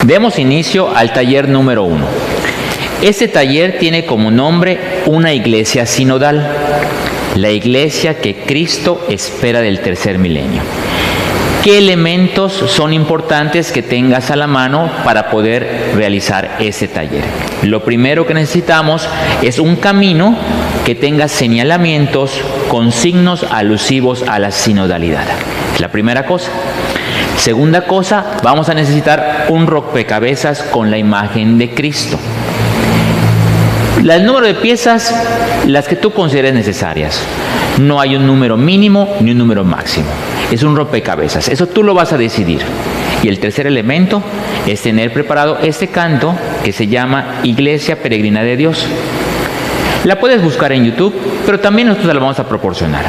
Demos inicio al taller número 1. Este taller tiene como nombre una iglesia sinodal, la iglesia que Cristo espera del tercer milenio. ¿Qué elementos son importantes que tengas a la mano para poder realizar ese taller? Lo primero que necesitamos es un camino que tenga señalamientos con signos alusivos a la sinodalidad. Es la primera cosa. Segunda cosa, vamos a necesitar un rompecabezas con la imagen de Cristo. El número de piezas, las que tú consideres necesarias. No hay un número mínimo ni un número máximo. Es un rompecabezas. Eso tú lo vas a decidir. Y el tercer elemento es tener preparado este canto que se llama Iglesia Peregrina de Dios. La puedes buscar en YouTube, pero también nosotros te la vamos a proporcionar.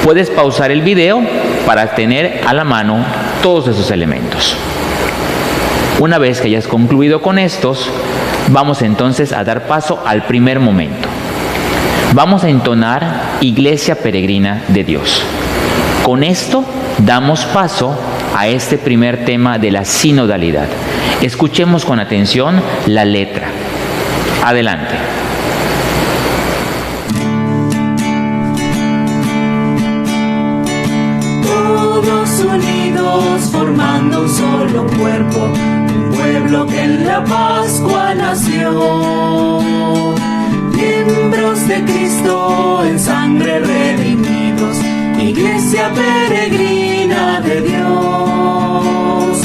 Puedes pausar el video para tener a la mano todos esos elementos. Una vez que hayas concluido con estos, vamos entonces a dar paso al primer momento. Vamos a entonar Iglesia Peregrina de Dios. Con esto damos paso a este primer tema de la sinodalidad. Escuchemos con atención la letra. Adelante. Todos unidos formando un solo cuerpo, un pueblo que en la Pascua nació. Miembros de Cristo en sangre redimidos, Iglesia peregrina de Dios.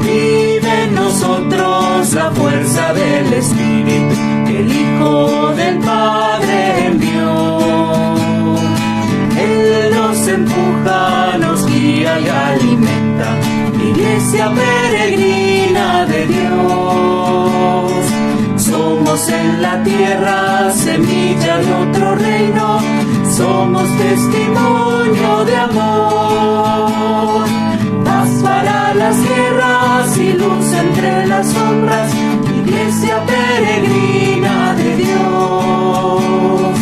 Vive en nosotros la fuerza del Espíritu que el Hijo del Padre envió. Él nos empuja, nos guía y alimenta, Iglesia peregrina de Dios. Somos en la tierra semilla de otro reino, somos testimonio de amor. Paz para las guerras y luz entre las sombras, Iglesia peregrina de Dios.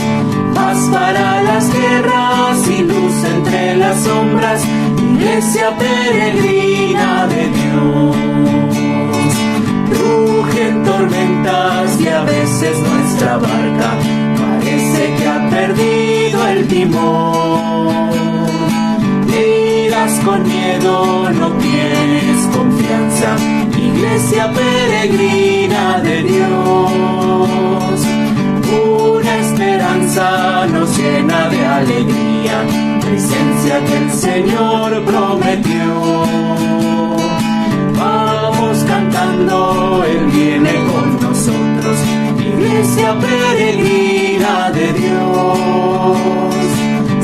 Paz para las guerras y luz entre las sombras, Iglesia peregrina de Dios. Rugen tormentas y a veces nuestra barca parece que ha perdido el timón. Miras con miedo, no tienes confianza, Iglesia peregrina de Dios. Una esperanza nos llena de alegría, presencia que el Señor prometió. Vamos cantando, Él viene con nosotros, Iglesia peregrina de Dios.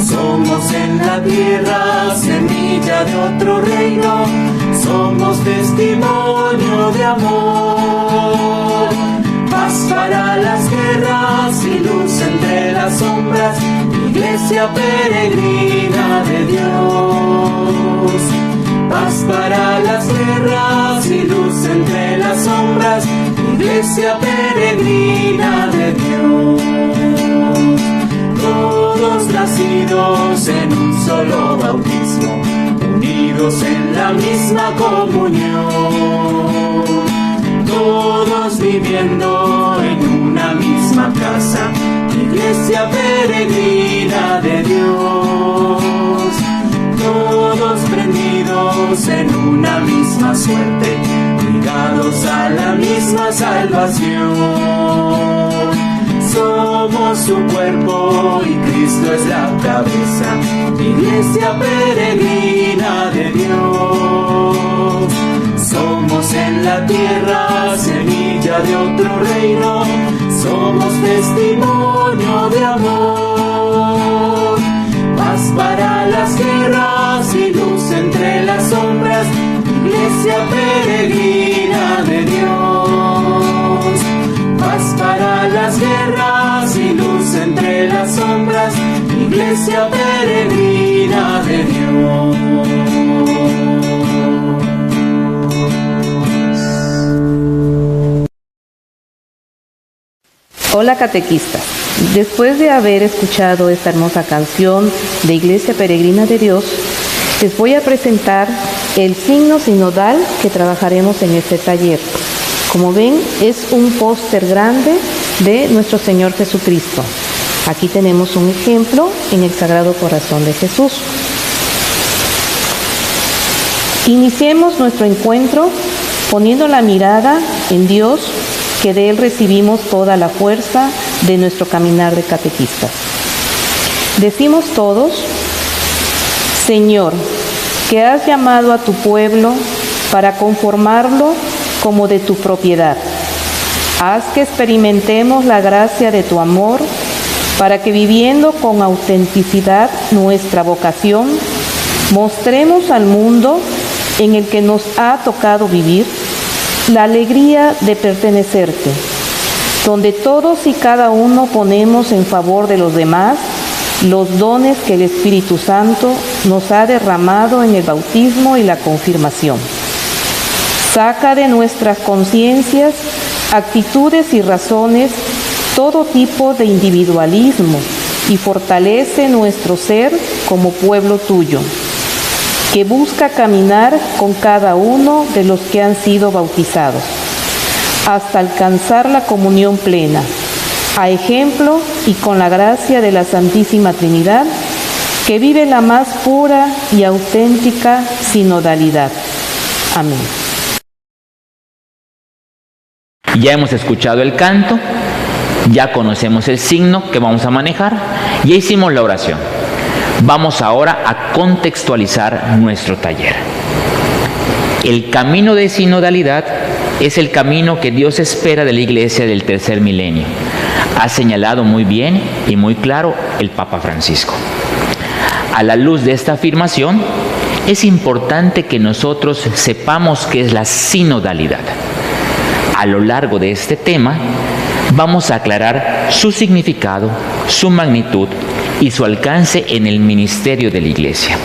Somos en la tierra semilla de otro reino, somos testimonio de amor. Paz para las guerras y luz entre las sombras, Iglesia peregrina de Dios. Paz para las guerras y luz entre las sombras, Iglesia peregrina de Dios. Todos nacidos en un solo bautismo, unidos en la misma comunión. Todos viviendo en una misma casa, Iglesia peregrina de Dios. Todos prendidos en una misma suerte, ligados a la misma salvación. Somos su cuerpo y Cristo es la cabeza, Iglesia peregrina de Dios. Somos en la tierra semilla de otro reino, somos testimonio de amor. Paz para las guerras y luz entre las sombras, Iglesia peregrina de Dios. Paz para las guerras y luz entre las sombras, Iglesia peregrina de Dios. Hola catequistas, después de haber escuchado esta hermosa canción de Iglesia Peregrina de Dios, les voy a presentar el signo sinodal que trabajaremos en este taller. Como ven, es un póster grande de nuestro Señor Jesucristo. Aquí tenemos un ejemplo en el Sagrado Corazón de Jesús. Iniciemos nuestro encuentro poniendo la mirada en Dios, que de Él recibimos toda la fuerza de nuestro caminar de catequistas. Decimos todos: Señor, que has llamado a tu pueblo para conformarlo como de tu propiedad. Haz que experimentemos la gracia de tu amor, para que viviendo con autenticidad nuestra vocación, mostremos al mundo en el que nos ha tocado vivir la alegría de pertenecerte, donde todos y cada uno ponemos en favor de los demás los dones que el Espíritu Santo nos ha derramado en el bautismo y la confirmación. Saca de nuestras conciencias, actitudes y razones todo tipo de individualismo y fortalece nuestro ser como pueblo tuyo, que busca caminar con cada uno de los que han sido bautizados, hasta alcanzar la comunión plena, a ejemplo y con la gracia de la Santísima Trinidad, que vive la más pura y auténtica sinodalidad. Amén. Ya hemos escuchado el canto, ya conocemos el signo que vamos a manejar, ya hicimos la oración. Vamos ahora a contextualizar nuestro taller. El camino de sinodalidad es el camino que Dios espera de la Iglesia del tercer milenio. Ha señalado muy bien y muy claro el Papa Francisco. A la luz de esta afirmación, es importante que nosotros sepamos qué es la sinodalidad. A lo largo de este tema, vamos a aclarar su significado, su magnitud y su alcance en el ministerio de la Iglesia.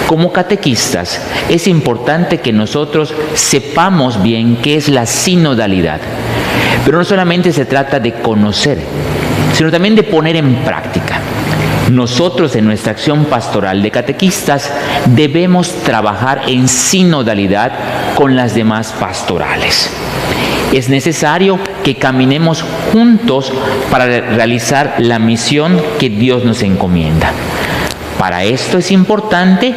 Como catequistas, es importante que nosotros sepamos bien qué es la sinodalidad. Pero no solamente se trata de conocer, sino también de poner en práctica. Nosotros en nuestra acción pastoral de catequistas debemos trabajar en sinodalidad con las demás pastorales. Es necesario que caminemos juntos para realizar la misión que Dios nos encomienda. Para esto es importante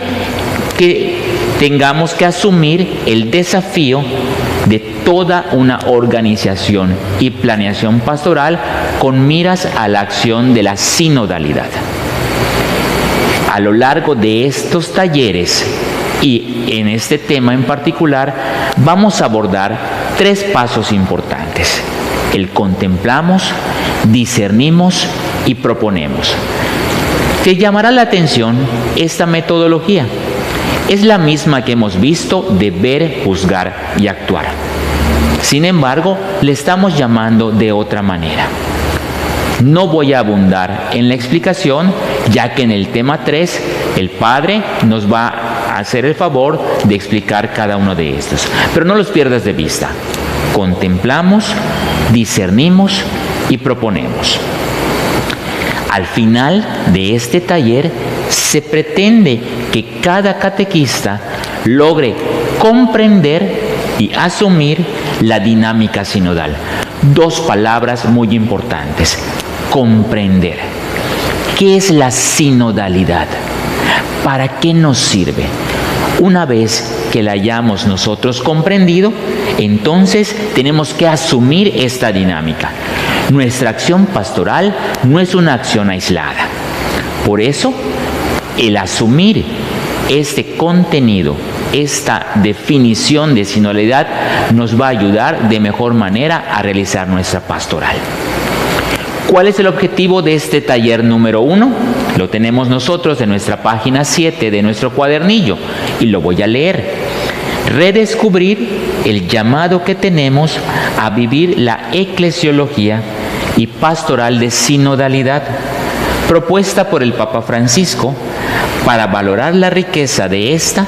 que tengamos que asumir el desafío de toda una organización y planeación pastoral con miras a la acción de la sinodalidad. A lo largo de estos talleres y en este tema en particular, vamos a abordar 3 pasos importantes: el contemplamos, discernimos y proponemos. Te llamará la atención esta metodología. Es la misma que hemos visto de ver, juzgar y actuar. Sin embargo, le estamos llamando de otra manera. No voy a abundar en la explicación, ya que en el tema 3 el Padre nos va a hacer el favor de explicar cada uno de estos. Pero no los pierdas de vista. Contemplamos, discernimos y proponemos. Al final de este taller se pretende que cada catequista logre comprender y asumir la dinámica sinodal. 2 palabras muy importantes: comprender. ¿Qué es la sinodalidad? ¿Para qué nos sirve? Una vez que la hayamos nosotros comprendido, entonces tenemos que asumir esta dinámica. Nuestra acción pastoral no es una acción aislada. Por eso, el asumir este contenido, esta definición de sinodalidad, nos va a ayudar de mejor manera a realizar nuestra pastoral. ¿Cuál es el objetivo de este taller número 1? Lo tenemos nosotros en nuestra página 7 de nuestro cuadernillo y lo voy a leer. Redescubrir el llamado que tenemos a vivir la eclesiología y pastoral de sinodalidad, propuesta por el Papa Francisco, para valorar la riqueza de esta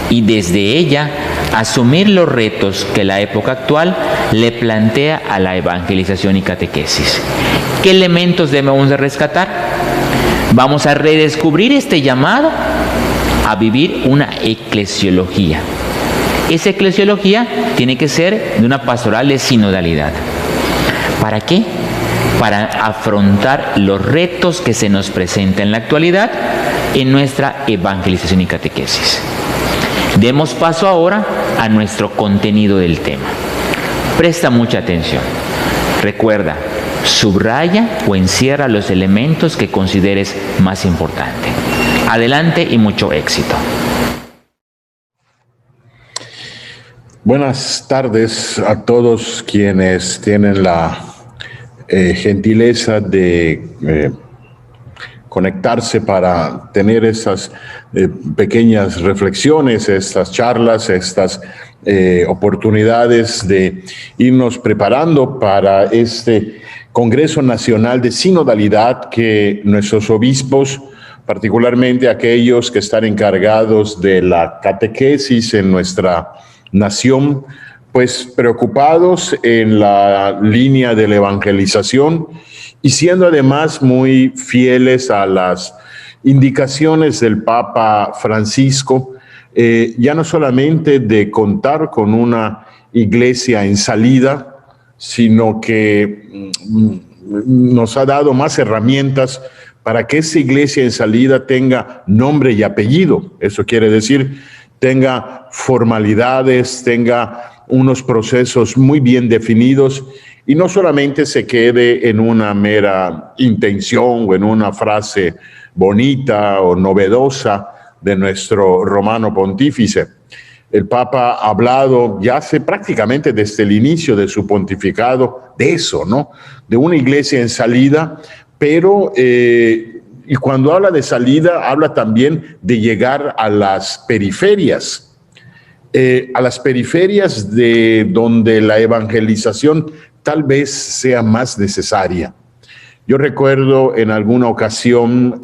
y desde ella asumir los retos que la época actual le plantea a la evangelización y catequesis. ¿Qué elementos debemos de rescatar? Vamos a redescubrir este llamado a vivir una eclesiología. Esa eclesiología tiene que ser de una pastoral de sinodalidad. ¿Para qué? Para afrontar los retos que se nos presentan en la actualidad en nuestra evangelización y catequesis. Demos paso ahora a nuestro contenido del tema. Presta mucha atención. Recuerda, subraya o encierra los elementos que consideres más importantes. Adelante y mucho éxito. Buenas tardes a todos quienes tienen la gentileza de conectarse para tener estas pequeñas reflexiones, estas charlas, estas oportunidades de irnos preparando para este Congreso Nacional de Sinodalidad que nuestros obispos, particularmente aquellos que están encargados de la catequesis en nuestra nación, pues preocupados en la línea de la evangelización y siendo además muy fieles a las indicaciones del Papa Francisco, ya no solamente de contar con una iglesia en salida, sino que nos ha dado más herramientas para que esa iglesia en salida tenga nombre y apellido. Eso quiere decir, tenga formalidades, tenga unos procesos muy bien definidos y no solamente se quede en una mera intención o en una frase bonita o novedosa de nuestro romano pontífice. El Papa ha hablado ya hace prácticamente desde el inicio de su pontificado de eso, ¿no? De una iglesia en salida, pero y cuando habla de salida, habla también de llegar a las periferias de donde la evangelización tal vez sea más necesaria. Yo recuerdo en alguna ocasión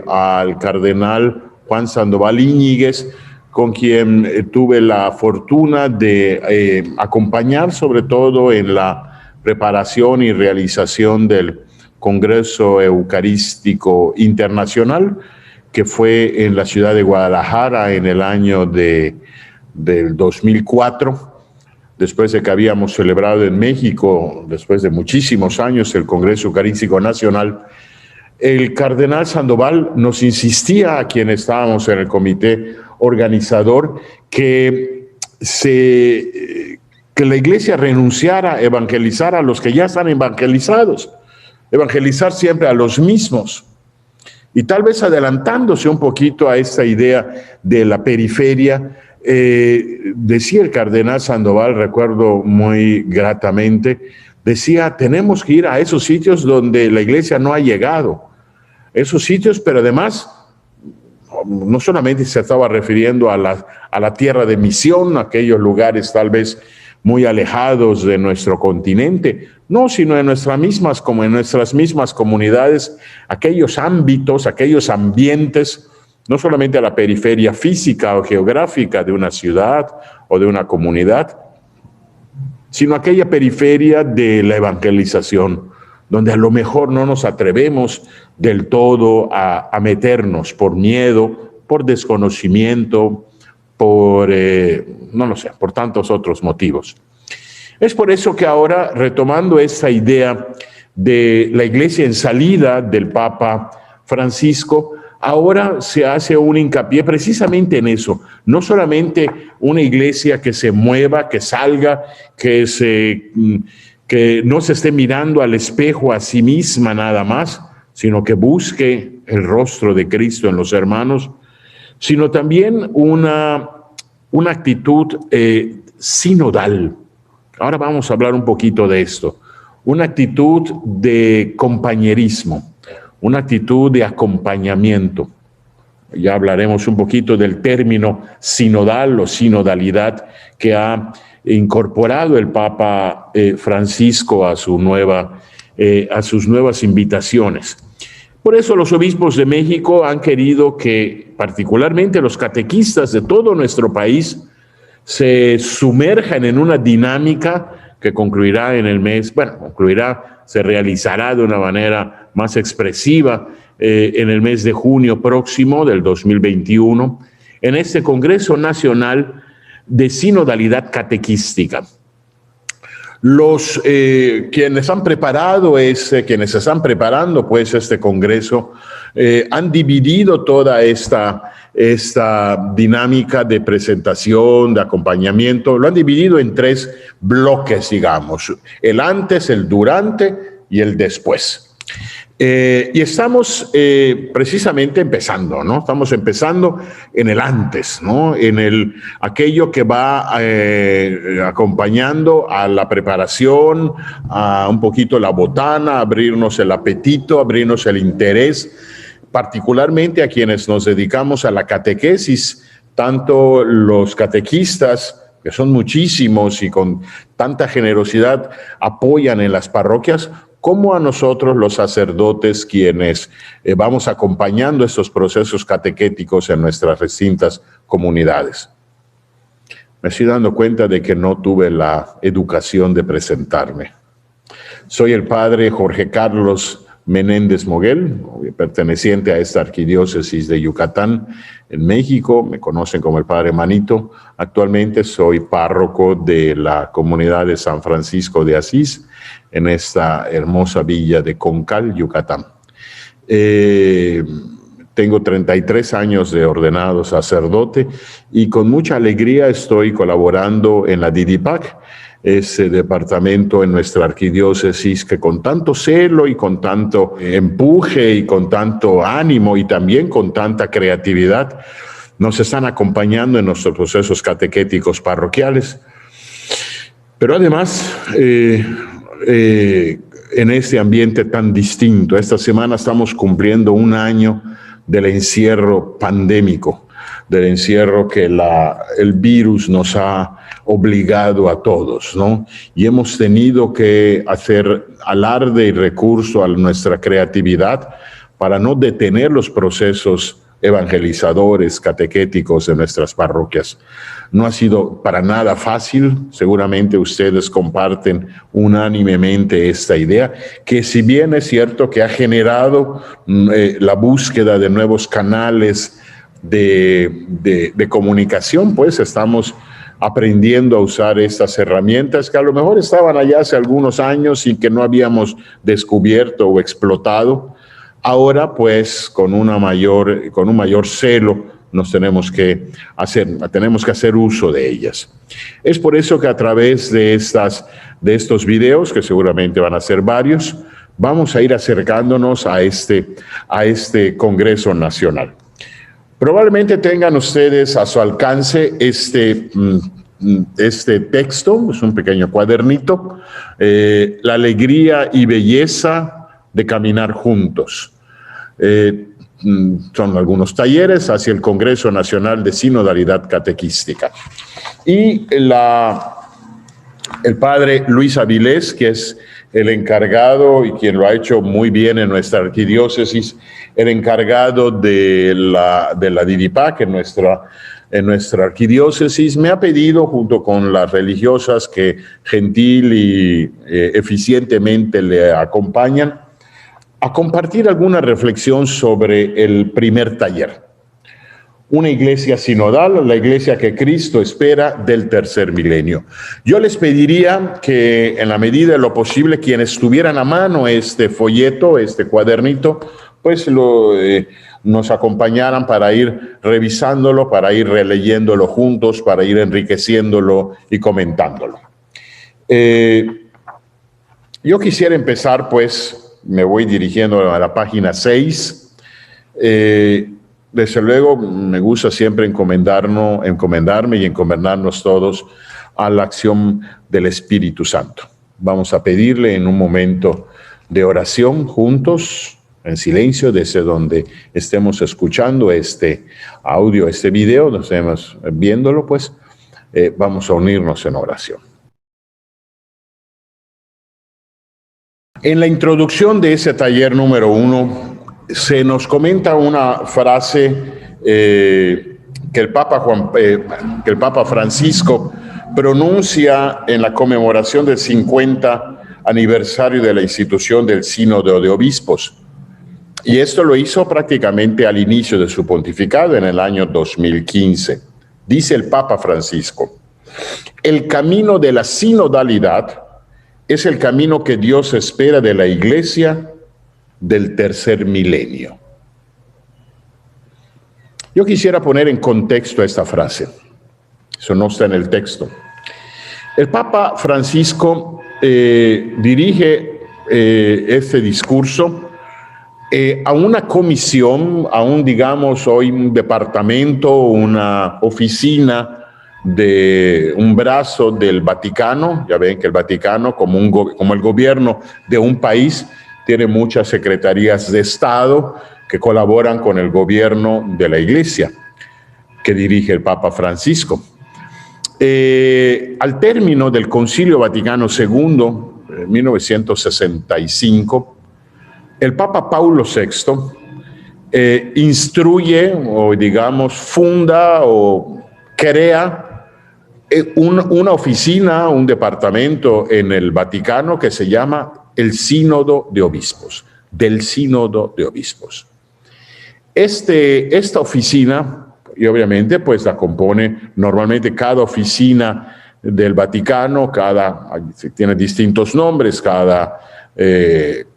al cardenal Juan Sandoval Íñiguez, con quien tuve la fortuna de acompañar, sobre todo en la preparación y realización del Congreso Eucarístico Internacional, que fue en la ciudad de Guadalajara en el año del 2004, después de que habíamos celebrado en México, después de muchísimos años, el Congreso Eucarístico Nacional. El cardenal Sandoval nos insistía a quienes estábamos en el comité organizador que la iglesia renunciara a evangelizar a los que ya están evangelizados, evangelizar siempre a los mismos. Y tal vez adelantándose un poquito a esta idea de la periferia, decía el cardenal Sandoval, recuerdo muy gratamente, decía, tenemos que ir a esos sitios donde la iglesia no ha llegado. Esos sitios, pero además, no solamente se estaba refiriendo a la tierra de misión, aquellos lugares tal vez muy alejados de nuestro continente, no, sino en nuestras mismas comunidades, aquellos ámbitos, aquellos ambientes, no solamente a la periferia física o geográfica de una ciudad o de una comunidad, sino aquella periferia de la evangelización, donde a lo mejor no nos atrevemos del todo a meternos por miedo, por desconocimiento, por tantos otros motivos. Es por eso que ahora, retomando esta idea de la iglesia en salida del Papa Francisco, ahora se hace un hincapié precisamente en eso, no solamente una iglesia que se mueva, que salga, que no se esté mirando al espejo a sí misma nada más, sino que busque el rostro de Cristo en los hermanos, sino también una actitud sinodal. Ahora vamos a hablar un poquito de esto. Una actitud de compañerismo, una actitud de acompañamiento. Ya hablaremos un poquito del término sinodal o sinodalidad que ha incorporado el Papa Francisco a sus nuevas invitaciones. Por eso los obispos de México han querido que particularmente los catequistas de todo nuestro país se sumerjan en una dinámica que se realizará de una manera más expresiva en el mes de junio próximo del 2021, en este Congreso Nacional de Sinodalidad Catequística. Quienes están preparando pues este Congreso han dividido toda esta dinámica de presentación, de acompañamiento, lo han dividido en 3 bloques, digamos, el antes, el durante y el después. Y estamos precisamente empezando, ¿no? Estamos empezando en el antes, ¿no? En aquello que va acompañando a la preparación, a un poquito la botana, abrirnos el apetito, abrirnos el interés, particularmente a quienes nos dedicamos a la catequesis, tanto los catequistas, que son muchísimos y con tanta generosidad apoyan en las parroquias, como a nosotros los sacerdotes quienes vamos acompañando estos procesos catequéticos en nuestras distintas comunidades. Me estoy dando cuenta de que no tuve la educación de presentarme. Soy el padre Jorge Carlos Menéndez Moguel, perteneciente a esta arquidiócesis de Yucatán, en México. Me conocen como el padre Manito. Actualmente soy párroco de la comunidad de San Francisco de Asís, en esta hermosa villa de Concal, Yucatán. Tengo 33 años de ordenado sacerdote y con mucha alegría estoy colaborando en la DIDIPAC, ese departamento en nuestra arquidiócesis que con tanto celo y con tanto empuje y con tanto ánimo y también con tanta creatividad nos están acompañando en nuestros procesos catequéticos parroquiales. Pero además, en este ambiente tan distinto, esta semana estamos cumpliendo 1 año del encierro pandémico, del encierro que el virus nos ha obligado a todos, ¿no? Y hemos tenido que hacer alarde y recurso a nuestra creatividad para no detener los procesos evangelizadores, catequéticos de nuestras parroquias. No ha sido para nada fácil, seguramente ustedes comparten unánimemente esta idea, que si bien es cierto que ha generado la búsqueda de nuevos canales de comunicación, pues estamos aprendiendo a usar estas herramientas que a lo mejor estaban allá hace algunos años y que no habíamos descubierto o explotado. Ahora, pues, con un mayor celo, tenemos que hacer uso de ellas. Es por eso que a través de estos videos, que seguramente van a ser varios, vamos a ir acercándonos a este Congreso Nacional. Probablemente tengan ustedes a su alcance este texto, es un pequeño cuadernito, La alegría y belleza de caminar juntos. Son algunos talleres hacia el Congreso Nacional de Sinodalidad Catequística. Y el padre Luis Avilés, que es el encargado y quien lo ha hecho muy bien en nuestra arquidiócesis, el encargado de la DIDIPAC en nuestra arquidiócesis, me ha pedido, junto con las religiosas que gentil y eficientemente le acompañan, a compartir alguna reflexión sobre el primer taller. Una iglesia sinodal, la iglesia que Cristo espera del tercer milenio. Yo les pediría que, en la medida de lo posible, quienes tuvieran a mano este folleto, este cuadernito, pues nos acompañaran para ir revisándolo, para ir releyéndolo juntos, para ir enriqueciéndolo y comentándolo. Yo quisiera empezar, pues, me voy dirigiendo a la página 6. Desde luego, me gusta siempre encomendarme y encomendarnos todos a la acción del Espíritu Santo. Vamos a pedirle en un momento de oración juntos, en silencio, desde donde estemos escuchando este audio, este video, nos estemos viéndolo, pues vamos a unirnos en oración. En la introducción de ese taller número 1, se nos comenta una frase que el Papa Francisco pronuncia en la conmemoración del 50 aniversario de la institución del Sínodo de Obispos. Y esto lo hizo prácticamente al inicio de su pontificado en el año 2015. Dice el Papa Francisco: el camino de la sinodalidad es el camino que Dios espera de la Iglesia del tercer milenio. Yo quisiera poner en contexto esta frase. Eso no está en el texto. El Papa Francisco dirige este discurso a una comisión, a un, digamos, hoy un departamento, una oficina de un brazo del Vaticano. Ya ven que el Vaticano, como el gobierno de un país, tiene muchas secretarías de Estado que colaboran con el gobierno de la Iglesia, que dirige el Papa Francisco. Al término del Concilio Vaticano II, en 1965, el Papa Paulo VI instruye, o digamos, funda o crea una oficina, un departamento en el Vaticano que se llama el Sínodo de Obispos, del Sínodo de Obispos. Esta oficina, y obviamente pues la compone normalmente cada oficina del Vaticano, tiene distintos nombres, cada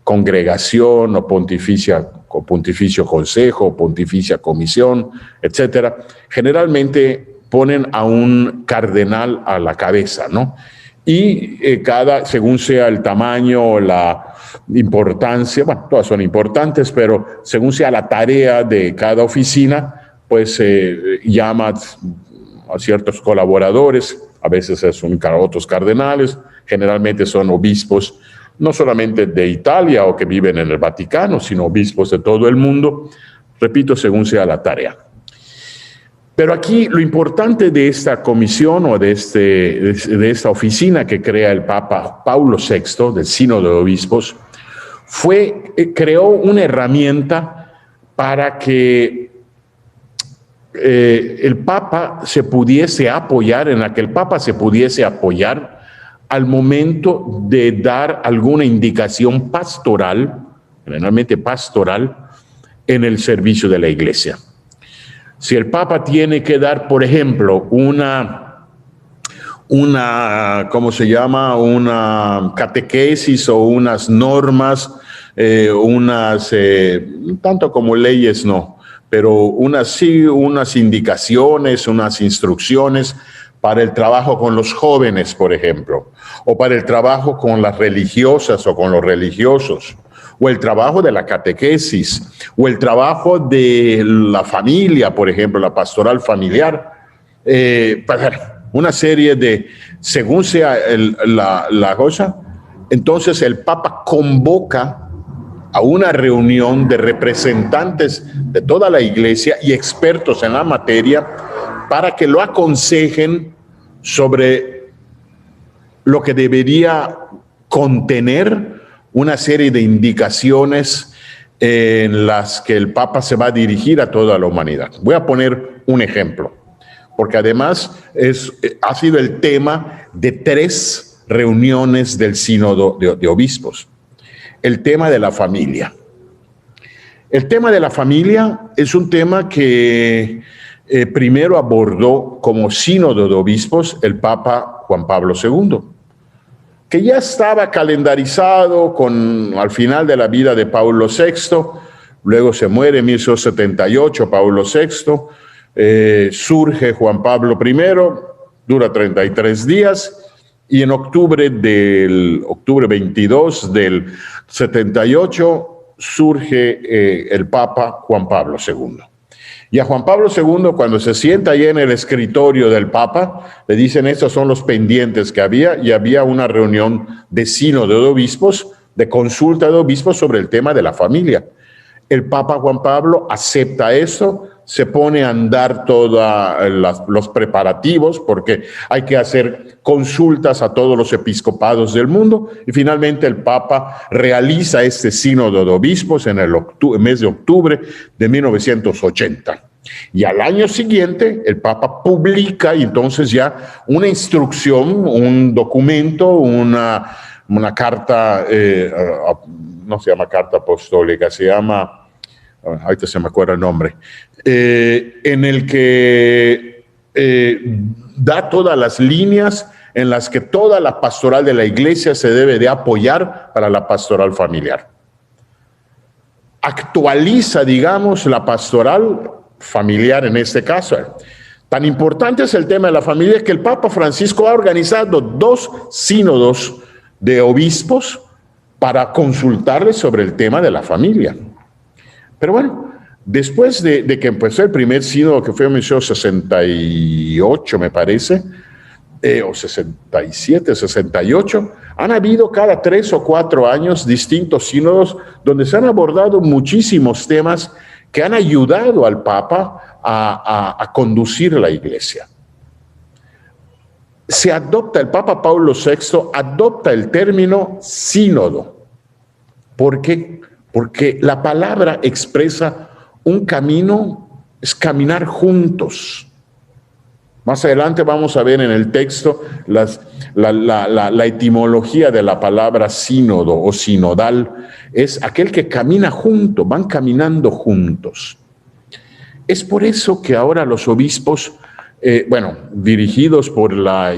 congregación o pontificio consejo, o pontificia comisión, etcétera. Generalmente ponen a un cardenal a la cabeza, ¿no? Y según sea el tamaño o la importancia, bueno, todas son importantes, pero según sea la tarea de cada oficina, pues llama a ciertos colaboradores, a veces son otros cardenales, generalmente son obispos, no solamente de Italia o que viven en el Vaticano, sino obispos de todo el mundo, repito, según sea la tarea. Pero aquí lo importante de esta comisión o de esta oficina que crea el Papa Paulo VI, del Sínodo de Obispos, creó una herramienta para que el Papa se pudiese apoyar, en la que el Papa se pudiese apoyar al momento de dar alguna indicación pastoral, generalmente pastoral, en el servicio de la Iglesia. Si el Papa tiene que dar, por ejemplo, una una catequesis o unas normas, tanto como leyes no, pero unas indicaciones, unas instrucciones para el trabajo con los jóvenes, por ejemplo, o para el trabajo con las religiosas o con los religiosos, o el trabajo de la catequesis, o el trabajo de la familia, por ejemplo, la pastoral familiar, una serie de, según sea la cosa, entonces el Papa convoca a una reunión de representantes de toda la Iglesia y expertos en la materia para que lo aconsejen sobre lo que debería contener una serie de indicaciones en las que el Papa se va a dirigir a toda la humanidad. Voy a poner un ejemplo, porque además ha sido el tema de 3 reuniones del Sínodo de Obispos. El tema de la familia. El tema de la familia es un tema que primero abordó como Sínodo de Obispos el Papa Juan Pablo II, que ya estaba calendarizado al final de la vida de Paulo VI, luego se muere en 1878 Paulo VI, surge Juan Pablo I, dura 33 días, y en octubre 22 del 78 surge el Papa Juan Pablo II. Y a Juan Pablo II, cuando se sienta ahí en el escritorio del Papa, le dicen, estos son los pendientes que había, y había una reunión de sínodo de obispos, de consulta de obispos sobre el tema de la familia. El Papa Juan Pablo acepta eso, se pone a andar todos los preparativos, porque hay que hacer consultas a todos los episcopados del mundo, y finalmente el Papa realiza este sínodo de obispos en el mes de octubre de 1980. Y al año siguiente el Papa publica entonces ya una instrucción, un documento, una carta, no se llama carta apostólica, se llama ahorita se me acuerda el nombre, en el que da todas las líneas en las que toda la pastoral de la iglesia se debe de apoyar para la pastoral familiar. Actualiza, digamos, la pastoral familiar en este caso. Tan importante es el tema de la familia que el Papa Francisco ha organizado 2 sínodos de obispos para consultarles sobre el tema de la familia. Pero bueno, después de que empezó el primer sínodo, que fue en 1968, me parece, o 67, 68, han habido cada 3 o 4 años distintos sínodos donde se han abordado muchísimos temas que han ayudado al Papa a conducir la Iglesia. El Papa Pablo VI adopta el término sínodo. ¿Por qué? Porque la palabra expresa un camino, es caminar juntos. Más adelante vamos a ver en el texto la etimología de la palabra sínodo o sinodal. Es aquel que camina junto, van caminando juntos. Es por eso que ahora los obispos, dirigidos por la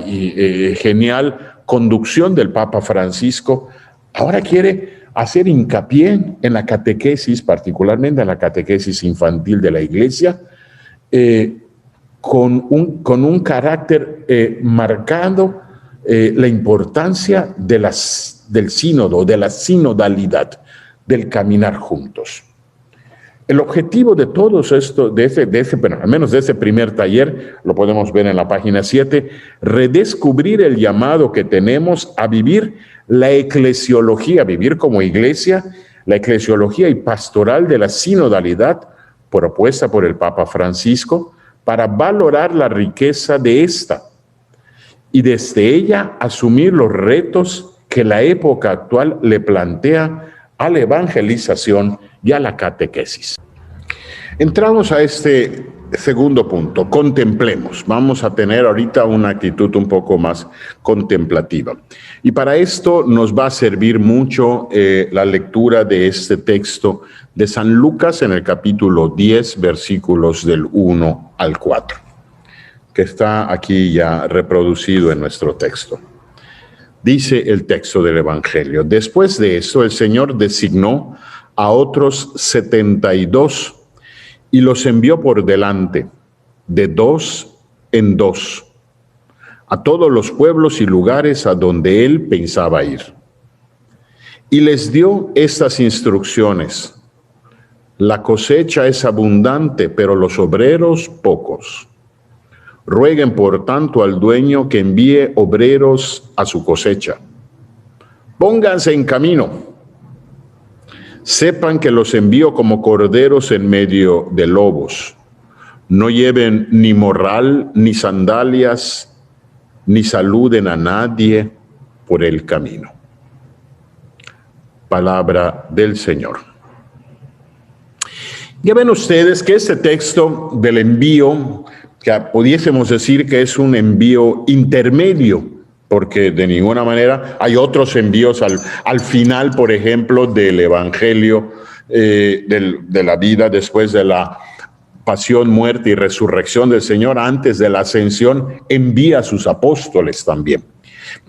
genial conducción del Papa Francisco, ahora quiere hacer hincapié en la catequesis, particularmente en la catequesis infantil de la Iglesia, con un carácter marcado, la importancia del sínodo, de la sinodalidad, del caminar juntos. El objetivo de todos esto, al menos de ese primer taller, lo podemos ver en la página 7, redescubrir el llamado que tenemos a vivir la eclesiología, vivir como iglesia, la eclesiología y pastoral de la sinodalidad propuesta por el Papa Francisco, para valorar la riqueza de esta y desde ella asumir los retos que la época actual le plantea a la evangelización y a la catequesis. Entramos a este segundo punto, contemplemos. Vamos a tener ahorita una actitud un poco más contemplativa. Y para esto nos va a servir mucho la lectura de este texto de San Lucas en el capítulo 10, versículos del 1 al 4, que está aquí ya reproducido en nuestro texto. Dice el texto del Evangelio: después de eso, el Señor designó a otros 72 y los envió por delante, de 2 en 2, a todos los pueblos y lugares a donde él pensaba ir. Y les dio estas instrucciones: la cosecha es abundante, pero los obreros pocos. Rueguen, por tanto, al dueño que envíe obreros a su cosecha. Pónganse en camino. Sepan que los envío como corderos en medio de lobos. No lleven ni morral, ni sandalias, ni saluden a nadie por el camino. Palabra del Señor. Ya ven ustedes que este texto del envío, que pudiésemos decir que es un envío intermedio, porque de ninguna manera hay otros envíos al final, por ejemplo, del Evangelio de la vida después de la pasión, muerte y resurrección del Señor. Antes de la ascensión envía a sus apóstoles también.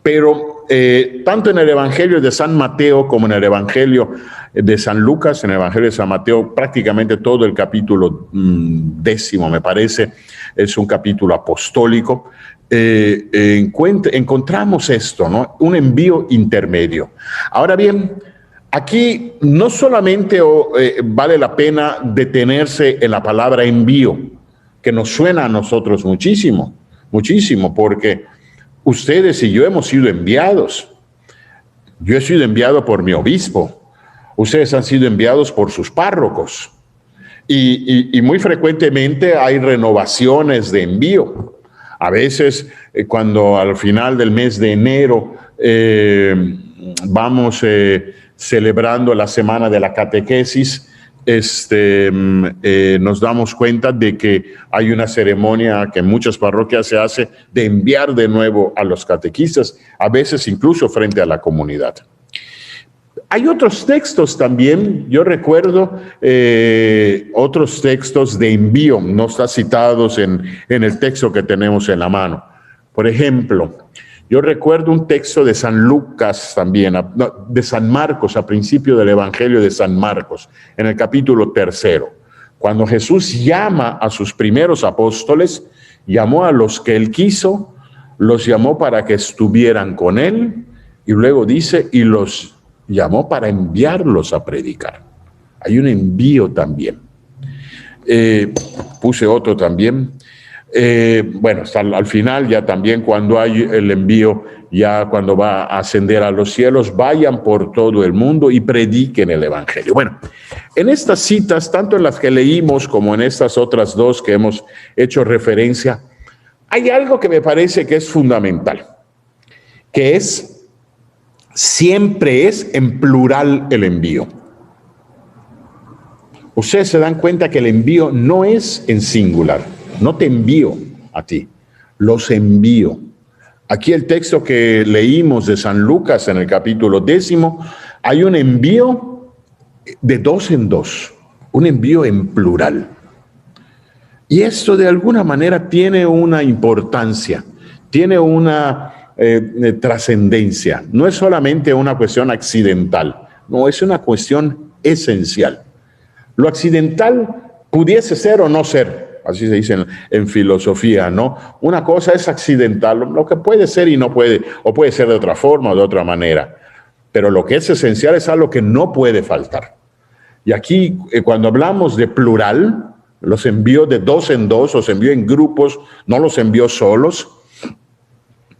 Pero tanto en el Evangelio de San Mateo como en el Evangelio de San Lucas, en el Evangelio de San Mateo, prácticamente todo el capítulo 10, me parece, es un capítulo apostólico. Encontramos esto, ¿no? Un envío intermedio. Ahora bien, aquí no solamente vale la pena detenerse en la palabra envío, que nos suena a nosotros muchísimo, porque ustedes y yo hemos sido enviados. Yo he sido enviado por mi obispo. Ustedes han sido enviados por sus párrocos. Y muy frecuentemente hay renovaciones de envío. A veces, cuando al final del mes de enero vamos celebrando la semana de la catequesis, nos damos cuenta de que hay una ceremonia que en muchas parroquias se hace de enviar de nuevo a los catequistas, a veces incluso frente a la comunidad. Hay otros textos también, yo recuerdo otros textos de envío, no están citados en el texto que tenemos en la mano. Por ejemplo, yo recuerdo un texto de San Lucas también, de San Marcos, a principio del Evangelio de San Marcos, en el capítulo 3. Cuando Jesús llama a sus primeros apóstoles, llamó a los que él quiso, los llamó para que estuvieran con él, y luego dice, y los llamó para enviarlos a predicar. Hay un envío también. Puse otro también. Bueno, hasta al final ya también cuando hay el envío, ya cuando va a ascender a los cielos, vayan por todo el mundo y prediquen el Evangelio. Bueno, en estas citas, tanto en las que leímos como en estas otras dos que hemos hecho referencia, hay algo que me parece que es fundamental, que siempre es en plural el envío. Ustedes se dan cuenta que el envío no es en singular. No te envío a ti, los envío. Aquí el texto que leímos de San Lucas en el capítulo 10, hay un envío de 2 en 2, un envío en plural. Y esto de alguna manera tiene una importancia, tiene una trascendencia. No es solamente una cuestión accidental, no, es una cuestión esencial. Lo accidental pudiese ser o no ser, así se dice en filosofía, ¿no? Una cosa es accidental, lo que puede ser y no puede, o puede ser de otra forma o de otra manera. Pero lo que es esencial es algo que no puede faltar. Y aquí, cuando hablamos de plural, los envió de 2 en 2, los envió en grupos, no los envió solos.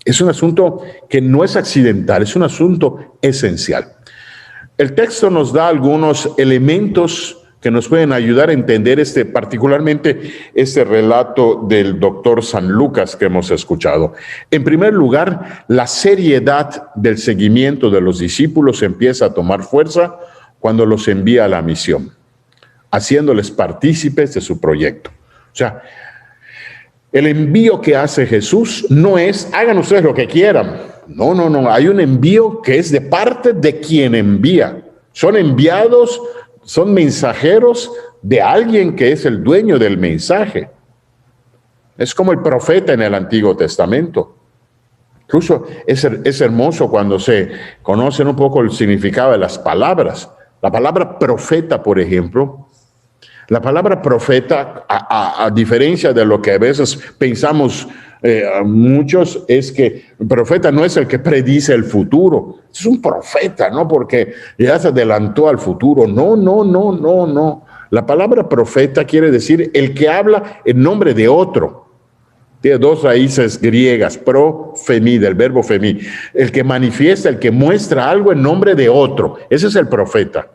Es un asunto que no es accidental, es un asunto esencial. El texto nos da algunos elementos que nos pueden ayudar a entender particularmente este relato del doctor San Lucas que hemos escuchado. En primer lugar, la seriedad del seguimiento de los discípulos empieza a tomar fuerza cuando los envía a la misión, haciéndoles partícipes de su proyecto. O sea, el envío que hace Jesús no es, hagan ustedes lo que quieran. No. Hay un envío que es de parte de quien envía. Son enviados, son mensajeros de alguien que es el dueño del mensaje. Es como el profeta en el Antiguo Testamento. Incluso es hermoso cuando se conocen un poco el significado de las palabras. La palabra profeta, por ejemplo, la palabra profeta, a diferencia de lo que a veces pensamos muchos, es que el profeta no es el que predice el futuro, es un profeta, ¿no? Porque ya se adelantó al futuro. No. La palabra profeta quiere decir el que habla en nombre de otro. Tiene 2 raíces griegas, pro-femi, del verbo femi. El que manifiesta, el que muestra algo en nombre de otro. Ese es el profeta.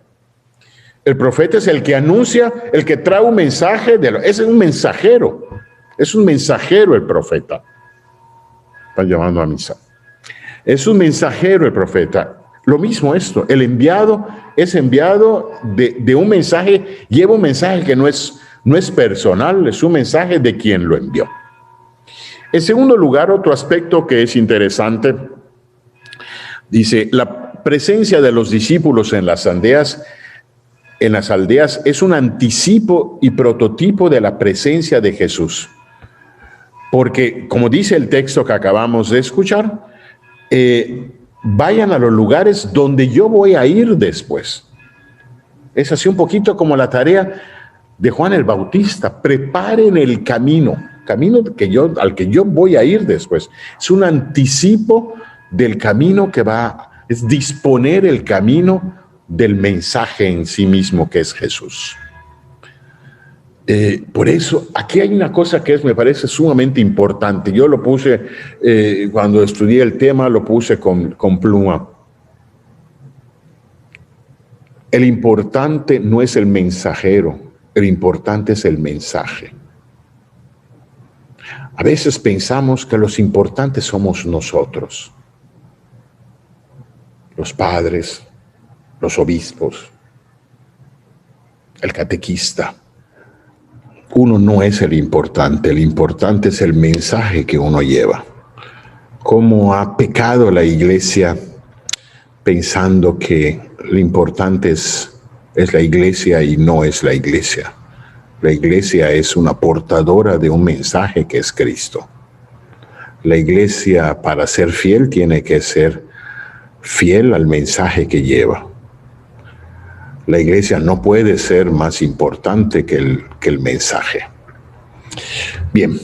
El profeta es el que anuncia, el que trae un mensaje. Ese es un mensajero. Es un mensajero el profeta. Están llamando a misa. Es un mensajero el profeta. Lo mismo esto. El enviado es enviado de un mensaje. Lleva un mensaje que no es personal. Es un mensaje de quien lo envió. En segundo lugar, otro aspecto que es interesante. Dice, la presencia de los discípulos en las aldeas es un anticipo y prototipo de la presencia de Jesús. Porque, como dice el texto que acabamos de escuchar, vayan a los lugares donde yo voy a ir después. Es así un poquito como la tarea de Juan el Bautista. Preparen el camino al que yo voy a ir después. Es un anticipo del camino es disponer el camino del mensaje en sí mismo que es Jesús. Por eso, aquí hay una cosa que me parece sumamente importante. Yo lo puse, cuando estudié el tema, lo puse con pluma. El importante no es el mensajero, el importante es el mensaje. A veces pensamos que los importantes somos nosotros, los padres, los obispos, el catequista. Uno no es el importante es el mensaje que uno lleva. Cómo ha pecado la iglesia pensando que lo importante es la iglesia y no es la iglesia. La iglesia es una portadora de un mensaje que es Cristo. La iglesia, para ser fiel, tiene que ser fiel al mensaje que lleva. La iglesia no puede ser más importante que el mensaje. Bien.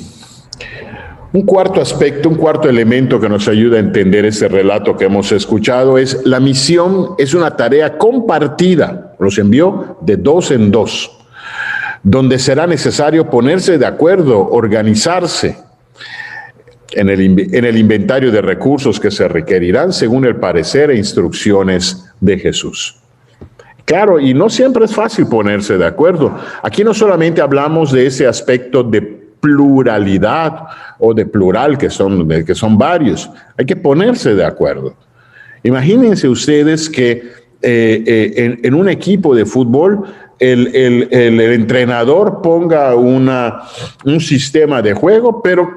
Un cuarto aspecto, un cuarto elemento que nos ayuda a entender ese relato que hemos escuchado es la misión es una tarea compartida. Los envió de 2 en 2, donde será necesario ponerse de acuerdo, organizarse en el inventario de recursos que se requerirán según el parecer e instrucciones de Jesús. Claro, y no siempre es fácil ponerse de acuerdo. Aquí no solamente hablamos de ese aspecto de pluralidad o de plural, que son varios. Hay que ponerse de acuerdo. Imagínense ustedes que en un equipo de fútbol el entrenador ponga un sistema de juego, pero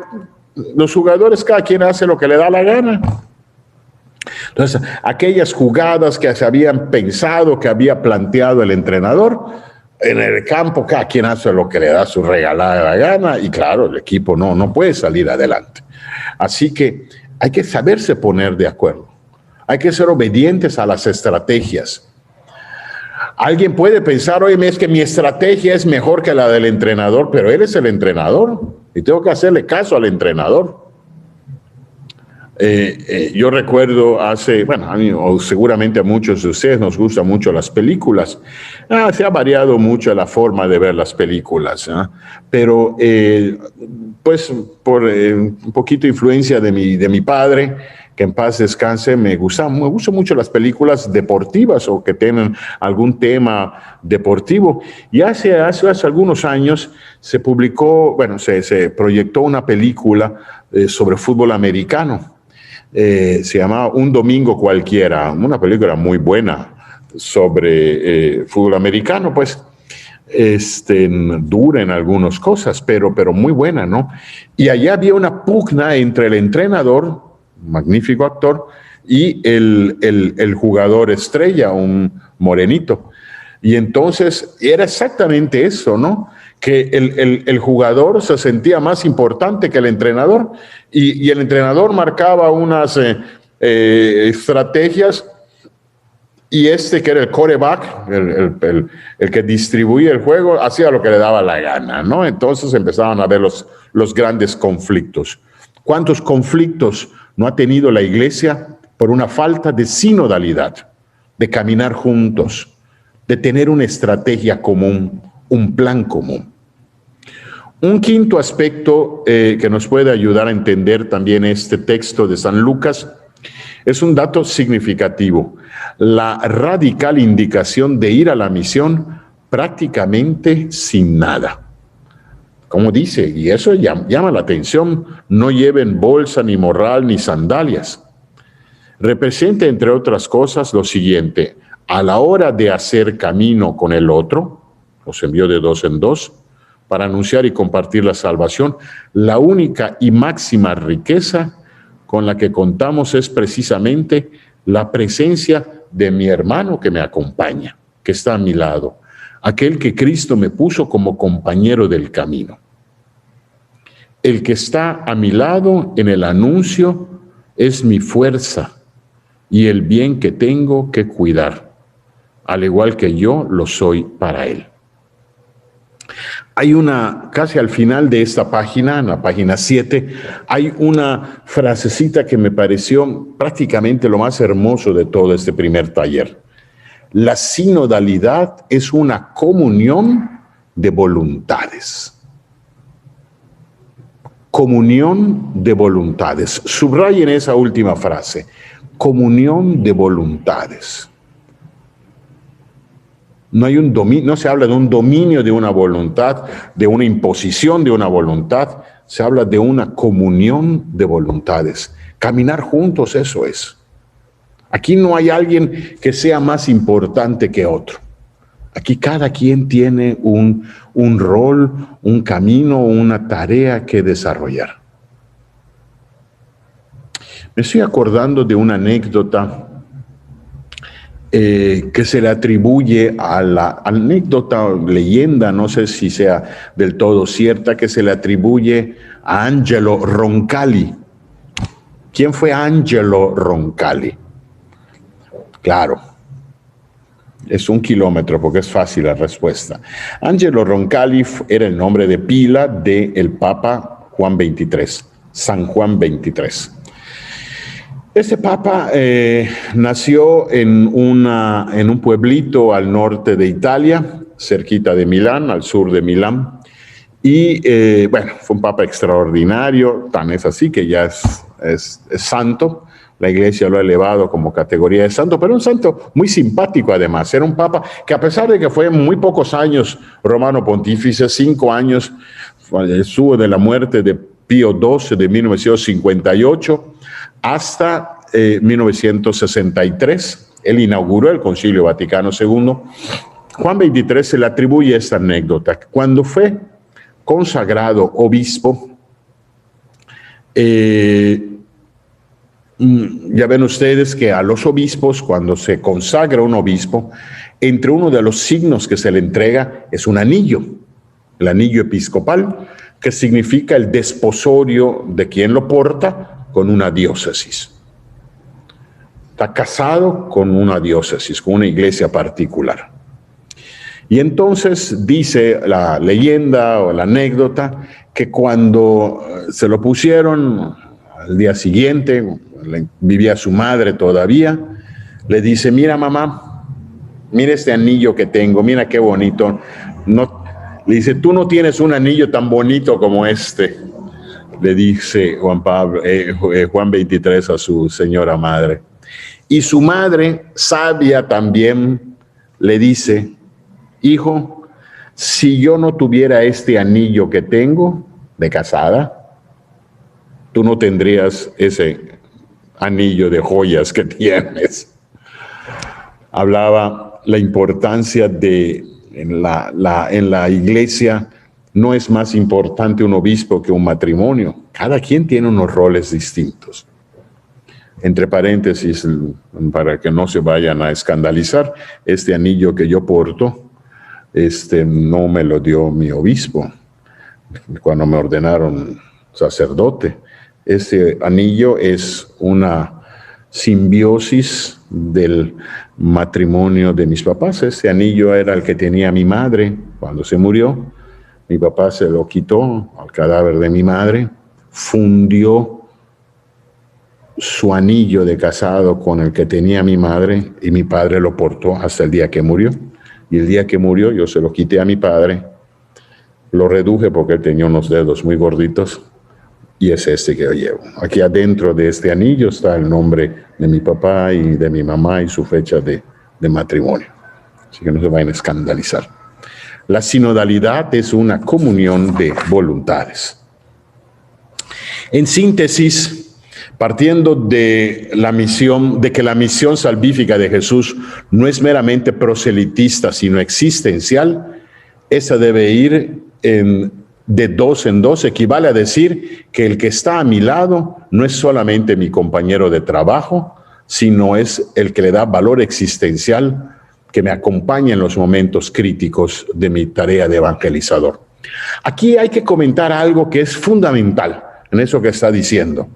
los jugadores cada quien hace lo que le da la gana. Entonces, aquellas jugadas que se habían pensado, que había planteado el entrenador, en el campo cada quien hace lo que le da su regalada gana y claro, el equipo no puede salir adelante. Así que hay que saberse poner de acuerdo. Hay que ser obedientes a las estrategias. Alguien puede pensar, oye, es que mi estrategia es mejor que la del entrenador, pero él es el entrenador y tengo que hacerle caso al entrenador. Yo recuerdo a mí, o seguramente a muchos de ustedes nos gustan mucho las películas. Se ha variado mucho la forma de ver las películas, pero pues por un poquito influencia de mi padre, que en paz descanse, me gustan mucho las películas deportivas o que tienen algún tema deportivo. Y hace algunos años se proyectó una película sobre fútbol americano. Se llamaba Un Domingo Cualquiera, una película muy buena sobre fútbol americano, pues dura en algunas cosas, pero muy buena, ¿no? Y allá había una pugna entre el entrenador, magnífico actor, y el jugador estrella, un morenito. Y entonces era exactamente eso, ¿no? Que el jugador se sentía más importante que el entrenador y el entrenador marcaba unas estrategias y que era el quarterback, el que distribuía el juego, hacía lo que le daba la gana, ¿no? Entonces empezaban a ver los grandes conflictos. ¿Cuántos conflictos no ha tenido la iglesia por una falta de sinodalidad, de caminar juntos, de tener una estrategia común, un plan común? Un quinto aspecto que nos puede ayudar a entender también este texto de San Lucas es un dato significativo: la radical indicación de ir a la misión prácticamente sin nada. Como dice, y eso llama la atención, no lleven bolsa, ni morral, ni sandalias. Representa, entre otras cosas, lo siguiente: a la hora de hacer camino con el otro, los envió de 2 en 2, para anunciar y compartir la salvación, la única y máxima riqueza con la que contamos es precisamente la presencia de mi hermano que me acompaña, que está a mi lado, aquel que Cristo me puso como compañero del camino. El que está a mi lado en el anuncio es mi fuerza y el bien que tengo que cuidar, al igual que yo lo soy para él. Hay casi al final de esta página, en la página 7, hay una frasecita que me pareció prácticamente lo más hermoso de todo este primer taller. La sinodalidad es una comunión de voluntades. Comunión de voluntades. Subrayen esa última frase. Comunión de voluntades. No se habla de un dominio de una voluntad, de una imposición de una voluntad, se habla de una comunión de voluntades. Caminar juntos, eso es. Aquí no hay alguien que sea más importante que otro. Aquí cada quien tiene un rol, un camino, una tarea que desarrollar. Me estoy acordando de una anécdota que se le atribuye a la anécdota o leyenda, no sé si sea del todo cierta, que se le atribuye a Angelo Roncalli. ¿Quién fue Angelo Roncalli? Claro, es 1 kilómetro porque es fácil la respuesta. Angelo Roncalli era el nombre de pila del Papa Juan XXIII, San Juan XXIII. Este papa nació en un pueblito al norte de Italia, cerquita de Milán, al sur de Milán. Y bueno, fue un papa extraordinario, tan es así que ya es santo. La iglesia lo ha elevado como categoría de santo, pero un santo muy simpático además. Era un papa que, a pesar de que fue muy pocos años romano pontífice, 5 años, estuvo de la muerte de Pío XII de 1958 hasta 1963. Él inauguró el Concilio Vaticano II. Juan XXIII se le atribuye esta anécdota. Cuando fue consagrado obispo, ya ven ustedes que a los obispos, cuando se consagra un obispo, entre uno de los signos que se le entrega es un anillo, el anillo episcopal, que significa el desposorio de quien lo porta con una diócesis. Está casado con una diócesis, con una iglesia particular. Y entonces dice la leyenda o la anécdota que cuando se lo pusieron al día siguiente, vivía su madre todavía, le dice: mira mamá, mira este anillo que tengo, mira qué bonito. Le dice: tú no tienes un anillo tan bonito como este, le dice Juan XXIII a su señora madre. Y su madre, sabia también, le dice: hijo, si yo no tuviera este anillo que tengo de casada, tú no tendrías ese anillo de joyas que tienes. Hablaba la importancia de, en la iglesia, no es más importante un obispo que un matrimonio. Cada quien tiene unos roles distintos. Entre paréntesis, para que no se vayan a escandalizar, este anillo que yo porto, no me lo dio mi obispo cuando me ordenaron sacerdote. Este anillo es una simbiosis del matrimonio de mis papás. Este anillo era el que tenía mi madre cuando se murió. Mi papá se lo quitó al cadáver de mi madre, fundió su anillo de casado con el que tenía mi madre y mi padre lo portó hasta el día que murió. Y el día que murió yo se lo quité a mi padre, lo reduje porque él tenía unos dedos muy gorditos y es este que yo llevo. Aquí adentro de este anillo está el nombre de mi papá y de mi mamá y su fecha de matrimonio. Así que no se vayan a escandalizar. La sinodalidad es una comunión de voluntades. En síntesis, partiendo de la misión, de que la misión salvífica de Jesús no es meramente proselitista, sino existencial, esa debe ir de 2 en 2, equivale a decir que el que está a mi lado no es solamente mi compañero de trabajo, sino es el que le da valor existencial, que me acompaña en los momentos críticos de mi tarea de evangelizador. Aquí hay que comentar algo que es fundamental en eso que está diciendo.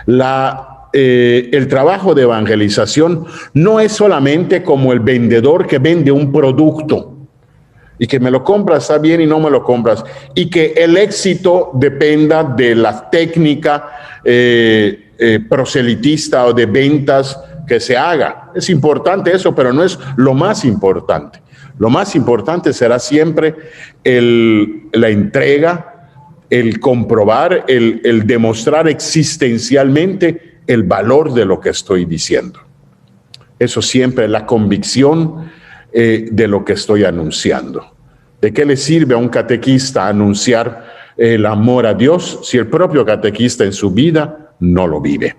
El trabajo de evangelización no es solamente como el vendedor que vende un producto y que me lo compras, está bien, y no me lo compras, y que el éxito dependa de la técnica proselitista o de ventas que se haga. Es importante eso, pero no es lo más importante. Lo más importante será siempre la entrega, el comprobar, el demostrar existencialmente el valor de lo que estoy diciendo. Eso siempre es la convicción de lo que estoy anunciando. ¿De qué le sirve a un catequista anunciar el amor a Dios si el propio catequista en su vida no lo vive?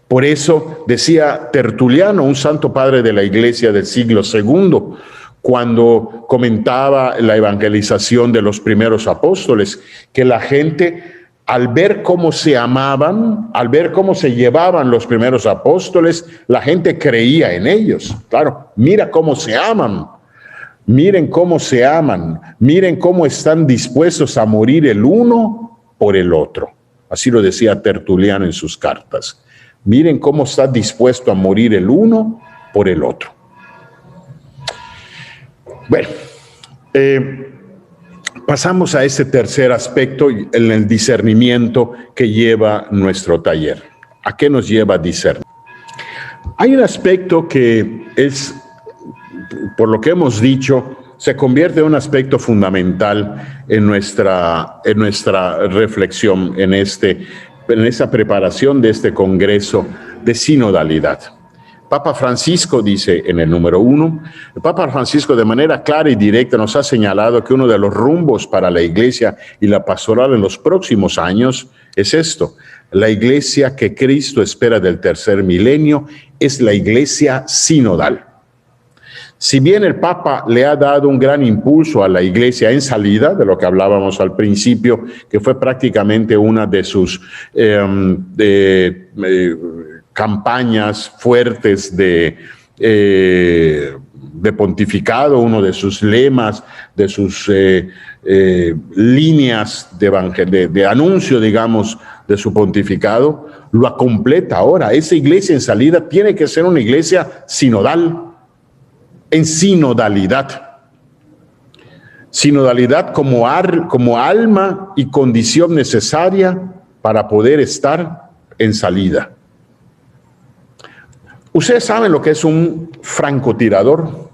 Por eso decía Tertuliano, un santo padre de la Iglesia del siglo II, cuando comentaba la evangelización de los primeros apóstoles, que la gente al ver cómo se amaban, al ver cómo se llevaban los primeros apóstoles, la gente creía en ellos. Claro, mira cómo se aman, miren cómo se aman, miren cómo están dispuestos a morir el uno por el otro. Así lo decía Tertuliano en sus cartas. Miren cómo está dispuesto a morir el uno por el otro. Bueno, pasamos a este tercer aspecto, en el discernimiento que lleva nuestro taller. ¿A qué nos lleva a discernir? Hay un aspecto que es, por lo que hemos dicho, se convierte en un aspecto fundamental en nuestra reflexión, en esa preparación de este congreso de sinodalidad. Papa Francisco dice en el número 1, el Papa Francisco de manera clara y directa nos ha señalado que uno de los rumbos para la Iglesia y la pastoral en los próximos años es esto: la Iglesia que Cristo espera del tercer milenio es la Iglesia sinodal. Si bien el Papa le ha dado un gran impulso a la Iglesia en salida, de lo que hablábamos al principio, que fue prácticamente una de sus campañas fuertes de pontificado, uno de sus lemas, de sus líneas de anuncio, digamos, de su pontificado, lo completa ahora. Esa iglesia en salida tiene que ser una iglesia sinodal, en sinodalidad. Sinodalidad como alma y condición necesaria para poder estar en salida. Ustedes saben lo que es un francotirador.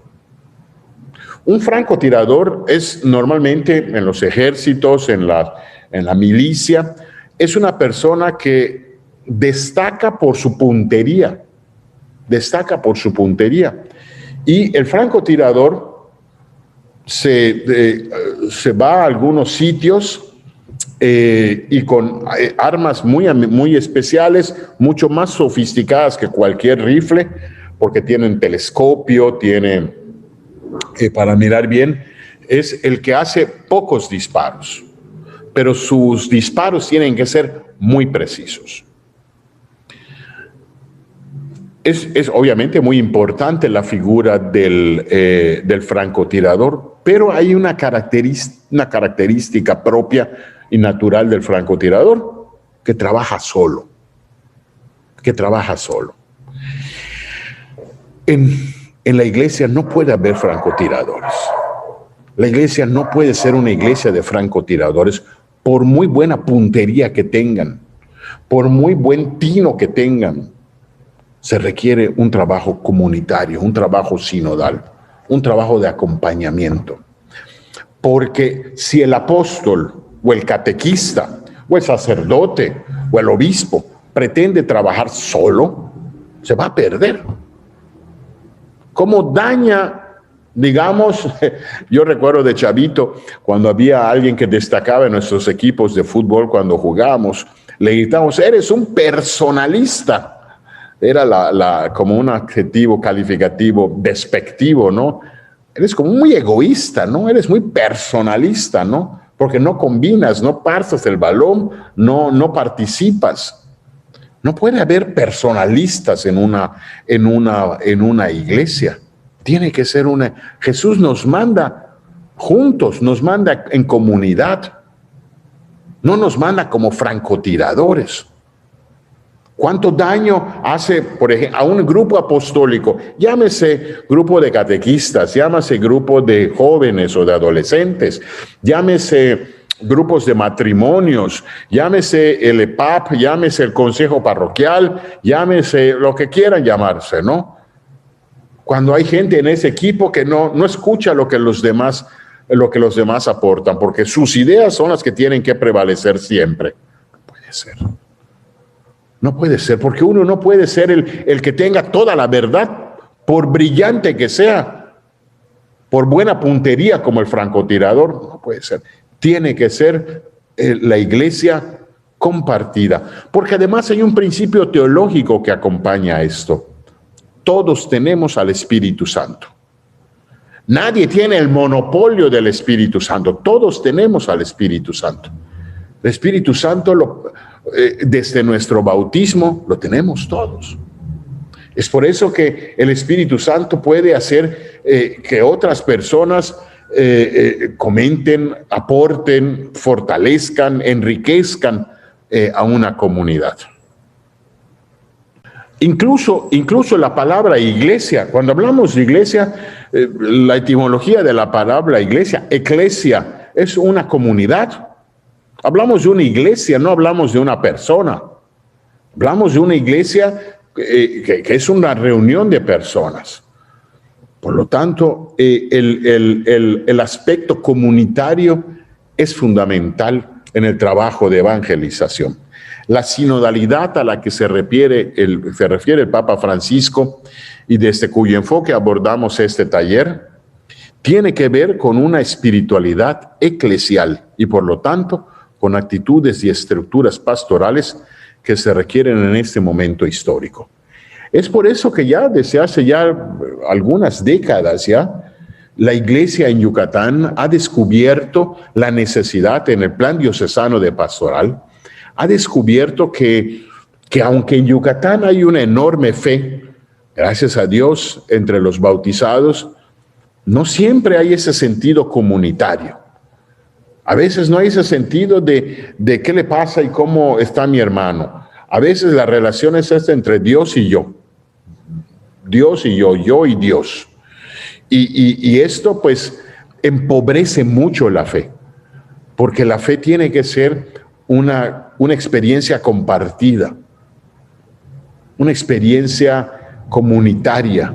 Un francotirador es normalmente en los ejércitos, en la milicia, es una persona que destaca por su puntería. Y el francotirador se va a algunos sitios y con armas muy especiales, mucho más sofisticadas que cualquier rifle, porque tienen telescopio, tienen para mirar bien. Es el que hace pocos disparos, pero sus disparos tienen que ser muy precisos. Es obviamente muy importante la figura del francotirador, pero hay una característica propia y natural del francotirador, que trabaja solo. En la iglesia no puede haber francotiradores. La iglesia no puede ser una iglesia de francotiradores, por muy buena puntería que tengan, por muy buen tino que tengan. Se requiere un trabajo comunitario, un trabajo sinodal, un trabajo de acompañamiento. Porque si el apóstol o el catequista o el sacerdote o el obispo pretende trabajar solo, se va a perder. ¿Cómo daña, digamos? Yo recuerdo de chavito, cuando había alguien que destacaba en nuestros equipos de fútbol cuando jugábamos, le gritamos: eres un personalista. Era como un adjetivo calificativo despectivo, ¿no? Eres como muy egoísta, ¿no? Eres muy personalista, ¿no? Porque no combinas, no pasas el balón, no participas. No puede haber personalistas en una iglesia. Tiene que ser Jesús nos manda juntos, nos manda en comunidad. No nos manda como francotiradores. ¿Cuánto daño hace, por ejemplo, a un grupo apostólico? Llámese grupo de catequistas, llámese grupo de jóvenes o de adolescentes, llámese grupos de matrimonios, llámese el EPAP, llámese el consejo parroquial, llámese lo que quieran llamarse, ¿no? Cuando hay gente en ese equipo que no escucha lo que los demás aportan, porque sus ideas son las que tienen que prevalecer siempre. No puede ser. No puede ser, porque uno no puede ser el que tenga toda la verdad, por brillante que sea, por buena puntería como el francotirador. No puede ser. Tiene que ser la iglesia compartida, porque además hay un principio teológico que acompaña a esto. Todos tenemos al Espíritu Santo. Nadie tiene el monopolio del Espíritu Santo. Todos tenemos al Espíritu Santo. El Espíritu Santo desde nuestro bautismo lo tenemos todos. Es por eso que el Espíritu Santo puede hacer que otras personas comenten, aporten, fortalezcan, enriquezcan a una comunidad. Incluso la palabra iglesia, cuando hablamos de iglesia, la etimología de la palabra iglesia, eclesia, es una comunidad. Hablamos de una iglesia, no hablamos de una persona. Hablamos de una iglesia que es una reunión de personas. Por lo tanto, el aspecto comunitario es fundamental en el trabajo de evangelización. La sinodalidad a la que se refiere el Papa Francisco y desde cuyo enfoque abordamos este taller, tiene que ver con una espiritualidad eclesial y por lo tanto con actitudes y estructuras pastorales que se requieren en este momento histórico. Es por eso que ya desde hace ya algunas décadas ya, la Iglesia en Yucatán ha descubierto la necesidad en el plan diocesano de pastoral, ha descubierto que aunque en Yucatán hay una enorme fe, gracias a Dios, entre los bautizados, no siempre hay ese sentido comunitario. A veces no hay ese sentido de qué le pasa y cómo está mi hermano. A veces la relación es esta entre Dios y yo. Dios y yo y Dios. Y esto pues empobrece mucho la fe, porque la fe tiene que ser una experiencia compartida, una experiencia comunitaria,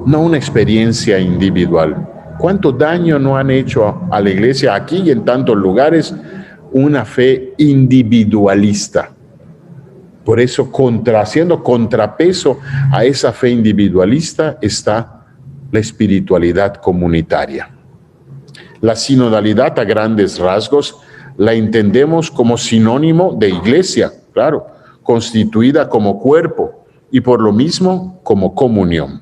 no una experiencia individual. ¿Cuánto daño no han hecho a la iglesia aquí y en tantos lugares una fe individualista? Por eso, haciendo contrapeso a esa fe individualista está la espiritualidad comunitaria. La sinodalidad a grandes rasgos la entendemos como sinónimo de iglesia, claro, constituida como cuerpo y por lo mismo como comunión,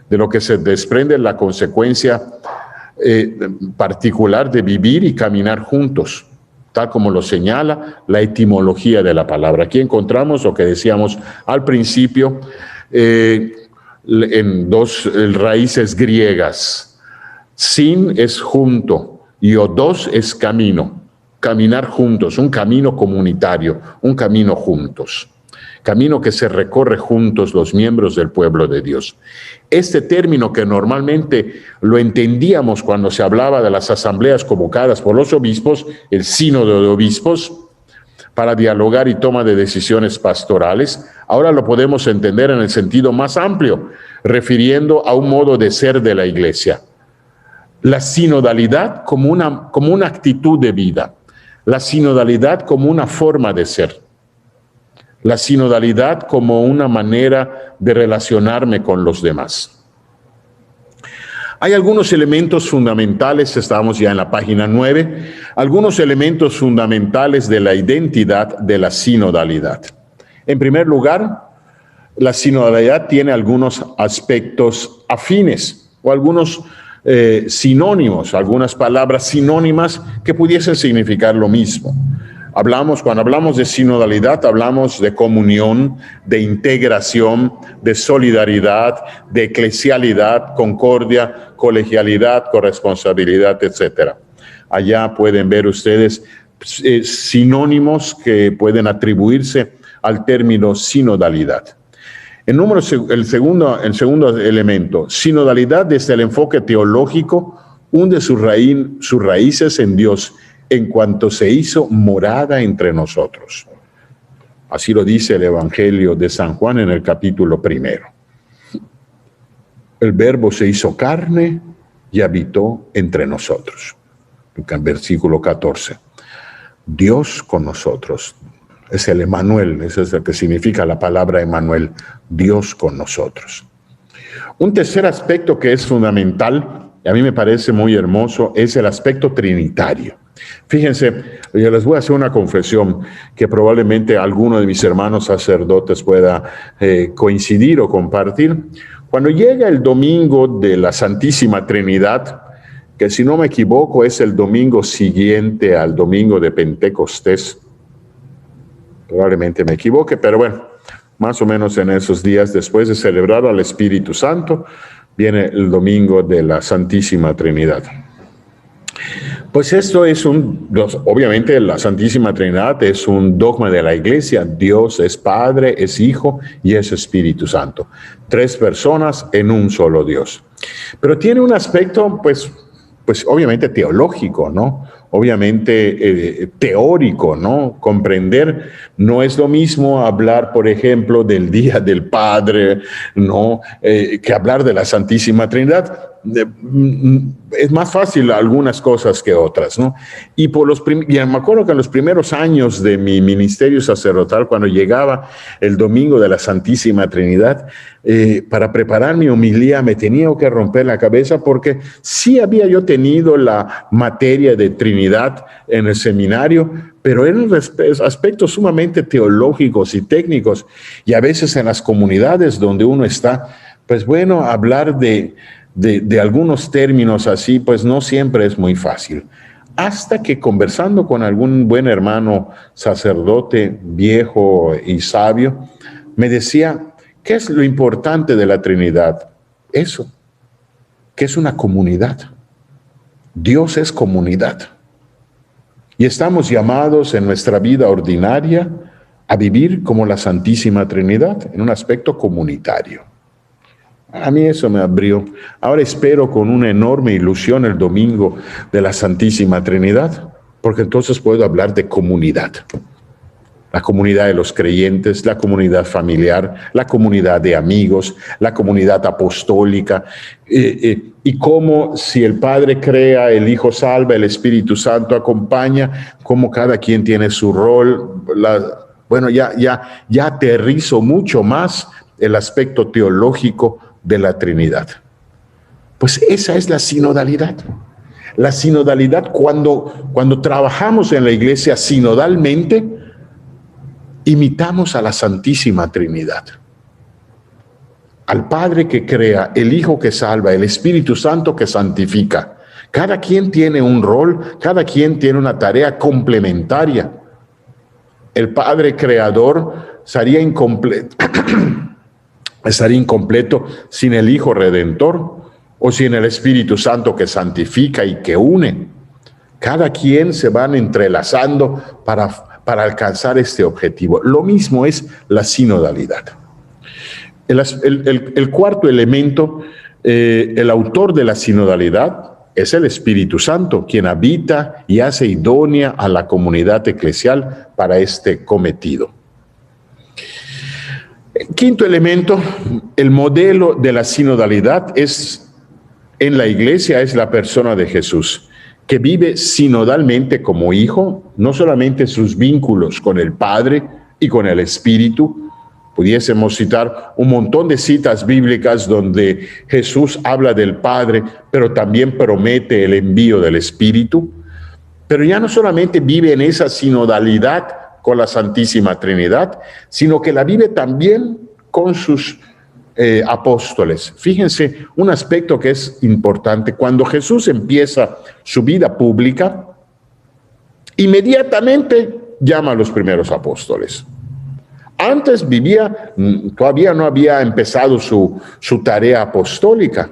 de lo que se desprende la consecuencia particular de vivir y caminar juntos, tal como lo señala la etimología de la palabra. Aquí encontramos lo que decíamos al principio en dos raíces griegas. Sin es junto y odos es camino, caminar juntos, un camino comunitario, un camino juntos. Camino que se recorre juntos los miembros del pueblo de Dios. Este término que normalmente lo entendíamos cuando se hablaba de las asambleas convocadas por los obispos, el sínodo de obispos, para dialogar y toma de decisiones pastorales, ahora lo podemos entender en el sentido más amplio, refiriendo a un modo de ser de la iglesia. La sinodalidad como una actitud de vida, la sinodalidad como una forma de ser. La sinodalidad como una manera de relacionarme con los demás. Hay algunos elementos fundamentales, estamos ya en la página 9, algunos elementos fundamentales de la identidad de la sinodalidad. En primer lugar, la sinodalidad tiene algunos aspectos afines o algunos sinónimos, algunas palabras sinónimas que pudiesen significar lo mismo. Cuando hablamos de sinodalidad, hablamos de comunión, de integración, de solidaridad, de eclesialidad, concordia, colegialidad, corresponsabilidad, etc. Allá pueden ver ustedes sinónimos que pueden atribuirse al término sinodalidad. El segundo elemento, sinodalidad desde el enfoque teológico, hunde sus raíces en Dios, en cuanto se hizo morada entre nosotros. Así lo dice el Evangelio de San Juan en el capítulo 1. El Verbo se hizo carne y habitó entre nosotros. En versículo 14. Dios con nosotros. Es el Emmanuel, eso es lo que significa la palabra Emmanuel, Dios con nosotros. Un tercer aspecto que es fundamental, y a mí me parece muy hermoso, es el aspecto trinitario. Fíjense, yo les voy a hacer una confesión que probablemente alguno de mis hermanos sacerdotes pueda coincidir o compartir. Cuando llega el domingo de la Santísima Trinidad, que si no me equivoco es el domingo siguiente al domingo de Pentecostés. Probablemente me equivoque, pero bueno, más o menos en esos días después de celebrar al Espíritu Santo, viene el domingo de la Santísima Trinidad. Pues esto es obviamente la Santísima Trinidad es un dogma de la Iglesia. Dios es Padre, es Hijo y es Espíritu Santo. 3 personas en un solo Dios. Pero tiene un aspecto, pues obviamente teológico, ¿no? Obviamente teórico, ¿no? Comprender no es lo mismo hablar, por ejemplo, del Día del Padre, ¿no? Que hablar de la Santísima Trinidad. Es más fácil algunas cosas que otras, ¿no? Y me acuerdo que en los primeros años de mi ministerio sacerdotal, cuando llegaba el domingo de la Santísima Trinidad, para preparar mi homilía me tenía que romper la cabeza porque sí había yo tenido la materia de Trinidad en el seminario, pero eran aspectos sumamente teológicos y técnicos, y a veces en las comunidades donde uno está, pues bueno, hablar de algunos términos así, pues no siempre es muy fácil. Hasta que conversando con algún buen hermano sacerdote viejo y sabio, me decía, ¿qué es lo importante de la Trinidad? Eso, que es una comunidad. Dios es comunidad. Y estamos llamados en nuestra vida ordinaria a vivir como la Santísima Trinidad, en un aspecto comunitario. A mí eso me abrió. Ahora espero con una enorme ilusión el domingo de la Santísima Trinidad, porque entonces puedo hablar de comunidad. La comunidad de los creyentes, la comunidad familiar, la comunidad de amigos, la comunidad apostólica, y cómo si el Padre crea, el Hijo salva, el Espíritu Santo acompaña, cómo cada quien tiene su rol. Ya aterrizo mucho más el aspecto teológico de la Trinidad. Pues esa es la sinodalidad. La sinodalidad, cuando trabajamos en la iglesia sinodalmente, imitamos a la Santísima Trinidad. Al Padre que crea, el Hijo que salva, el Espíritu Santo que santifica. Cada quien tiene un rol, cada quien tiene una tarea complementaria. El Padre creador estaría incompleto sin el Hijo Redentor o sin el Espíritu Santo que santifica y que une. Cada quien se van entrelazando para alcanzar este objetivo. Lo mismo es la sinodalidad. El cuarto elemento, el autor de la sinodalidad es el Espíritu Santo, quien habita y hace idónea a la comunidad eclesial para este cometido. Quinto elemento, el modelo de la sinodalidad en la iglesia es la persona de Jesús, que vive sinodalmente como hijo, no solamente sus vínculos con el Padre y con el Espíritu. Pudiésemos citar un montón de citas bíblicas donde Jesús habla del Padre, pero también promete el envío del Espíritu. Pero ya no solamente vive en esa sinodalidad con la Santísima Trinidad, sino que la vive también con sus apóstoles. Fíjense, un aspecto que es importante. Cuando Jesús empieza su vida pública, inmediatamente llama a los primeros apóstoles. Antes todavía no había empezado su tarea apostólica.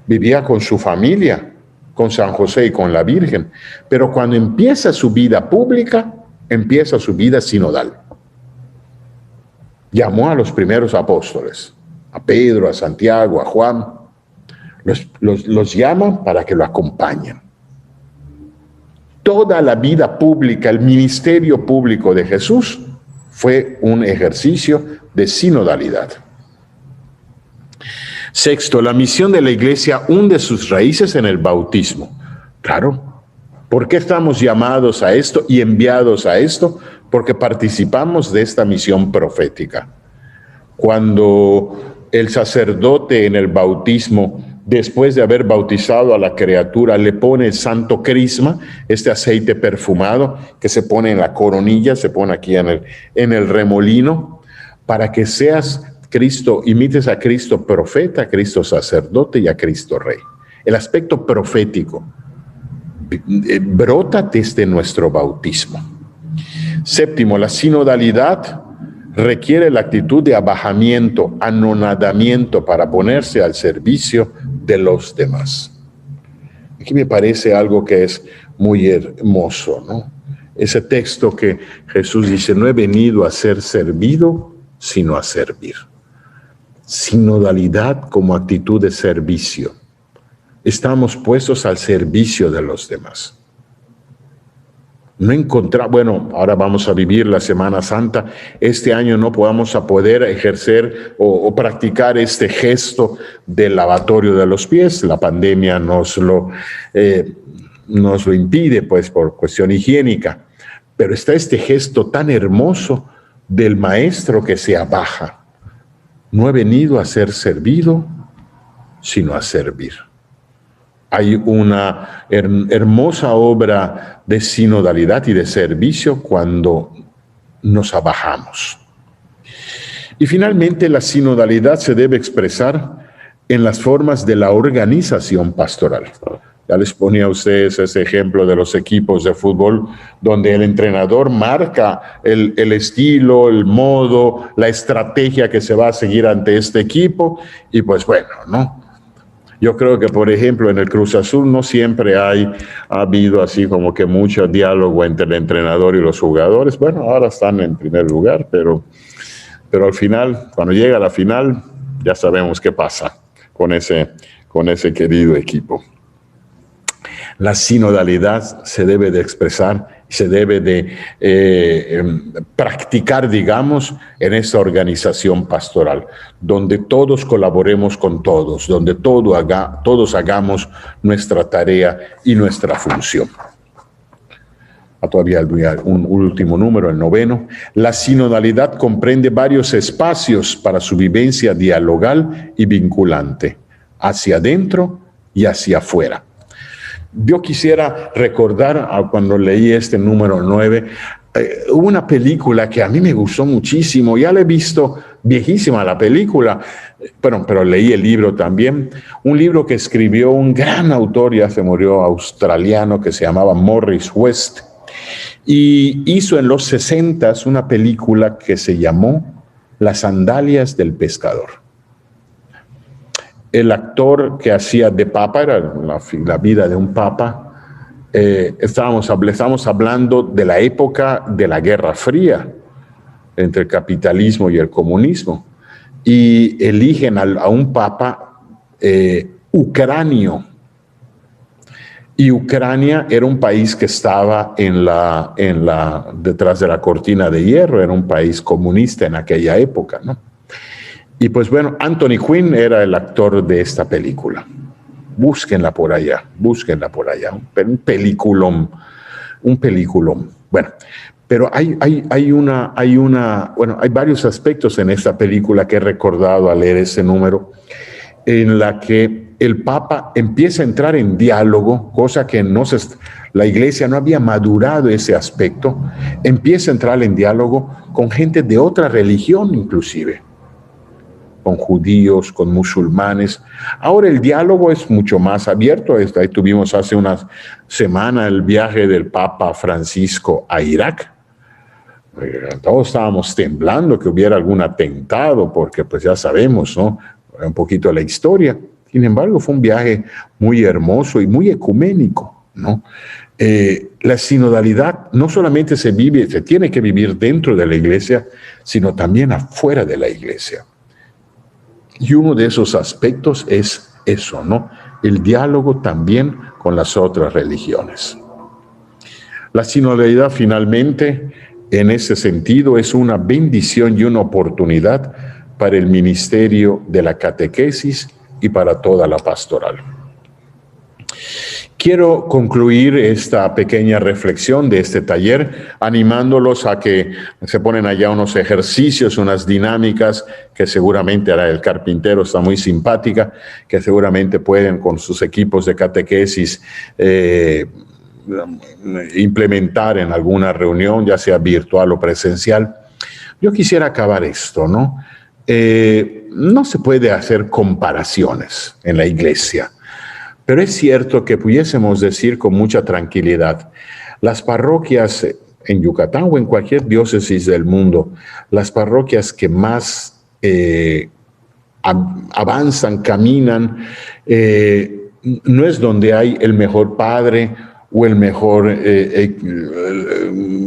Vivía con su familia, con San José y con la Virgen. Pero cuando empieza su vida pública, empieza su vida sinodal. Llamó a los primeros apóstoles, a Pedro, a Santiago, a Juan. Los llama para que lo acompañen. Toda la vida pública, el ministerio público de Jesús fue un ejercicio de sinodalidad. Sexto, la misión de la iglesia hunde sus raíces en el bautismo. Claro, ¿por qué estamos llamados a esto y enviados a esto? Porque participamos de esta misión profética. Cuando el sacerdote en el bautismo, después de haber bautizado a la criatura, le pone el santo crisma, este aceite perfumado que se pone en la coronilla, se pone aquí en el remolino, para que seas Cristo, imites a Cristo profeta, a Cristo sacerdote y a Cristo rey. El aspecto profético brota desde nuestro bautismo. Séptimo, la sinodalidad requiere la actitud de abajamiento, anonadamiento para ponerse al servicio de los demás. Aquí me parece algo que es muy hermoso, ¿no? Ese texto que Jesús dice, no he venido a ser servido, sino a servir. Sinodalidad como actitud de servicio. Estamos puestos al servicio de los demás. No encontrar, bueno, ahora vamos a vivir la Semana Santa. Este año no vamos a poder ejercer o practicar este gesto del lavatorio de los pies. La pandemia nos lo impide, pues, por cuestión higiénica. Pero está este gesto tan hermoso del maestro que se abaja. No he venido a ser servido, sino a servir. Hay una hermosa obra de sinodalidad y de servicio cuando nos abajamos. Y finalmente, la sinodalidad se debe expresar en las formas de la organización pastoral. Ya les ponía a ustedes ese ejemplo de los equipos de fútbol, donde el entrenador marca el estilo, el modo, la estrategia que se va a seguir ante este equipo. Y pues bueno, ¿no? Yo creo que, por ejemplo, en el Cruz Azul no siempre ha habido así como que mucho diálogo entre el entrenador y los jugadores. Bueno, ahora están en primer lugar, pero al final, cuando llega la final, ya sabemos qué pasa con ese querido equipo. La sinodalidad se debe de expresar, se debe de practicar, digamos, en esta organización pastoral, donde todos colaboremos con todos, donde todos hagamos nuestra tarea y nuestra función. Todavía un último número, el 9. La sinodalidad comprende varios espacios para su vivencia dialogal y vinculante, hacia adentro y hacia afuera. Yo quisiera recordar, cuando leí este número 9, hubo una película que a mí me gustó muchísimo. Ya la he visto, viejísima la película, pero leí el libro también. Un libro que escribió un gran autor, ya se murió, australiano, que se llamaba Morris West. Y hizo en los 60s una película que se llamó Las sandalias del pescador. El actor que hacía de papa, era la vida de un papa, estamos hablando de la época de la Guerra Fría, entre el capitalismo y el comunismo, y eligen a un papa ucranio, y Ucrania era un país que estaba detrás de la cortina de hierro, era un país comunista en aquella época, ¿no? Y pues bueno, Anthony Quinn era el actor de esta película. Búsquenla por allá, un peliculón. Bueno, pero hay varios aspectos en esta película que he recordado al leer ese número, en la que el Papa empieza a entrar en diálogo, cosa que la Iglesia no había madurado ese aspecto, empieza a entrar en diálogo con gente de otra religión inclusive, con judíos, con musulmanes. Ahora el diálogo es mucho más abierto. Ahí tuvimos hace una semana el viaje del Papa Francisco a Irak. Todos estábamos temblando que hubiera algún atentado, porque pues ya sabemos, ¿no?, un poquito la historia. Sin embargo, fue un viaje muy hermoso y muy ecuménico, ¿no? La sinodalidad no solamente se tiene que vivir dentro de la Iglesia, sino también afuera de la Iglesia. Y uno de esos aspectos es eso, ¿no? El diálogo también con las otras religiones. La sinodalidad, finalmente, en ese sentido, es una bendición y una oportunidad para el ministerio de la catequesis y para toda la pastoral. Quiero concluir esta pequeña reflexión de este taller animándolos a que se ponen allá unos ejercicios, unas dinámicas que seguramente hará el carpintero, está muy simpática, que seguramente pueden con sus equipos de catequesis implementar en alguna reunión, ya sea virtual o presencial. Yo quisiera acabar esto, ¿no? No se puede hacer comparaciones en la Iglesia, Pero es cierto que pudiésemos decir con mucha tranquilidad, las parroquias en Yucatán o en cualquier diócesis del mundo, las parroquias que más avanzan, caminan, no es donde hay el mejor padre o el mejor,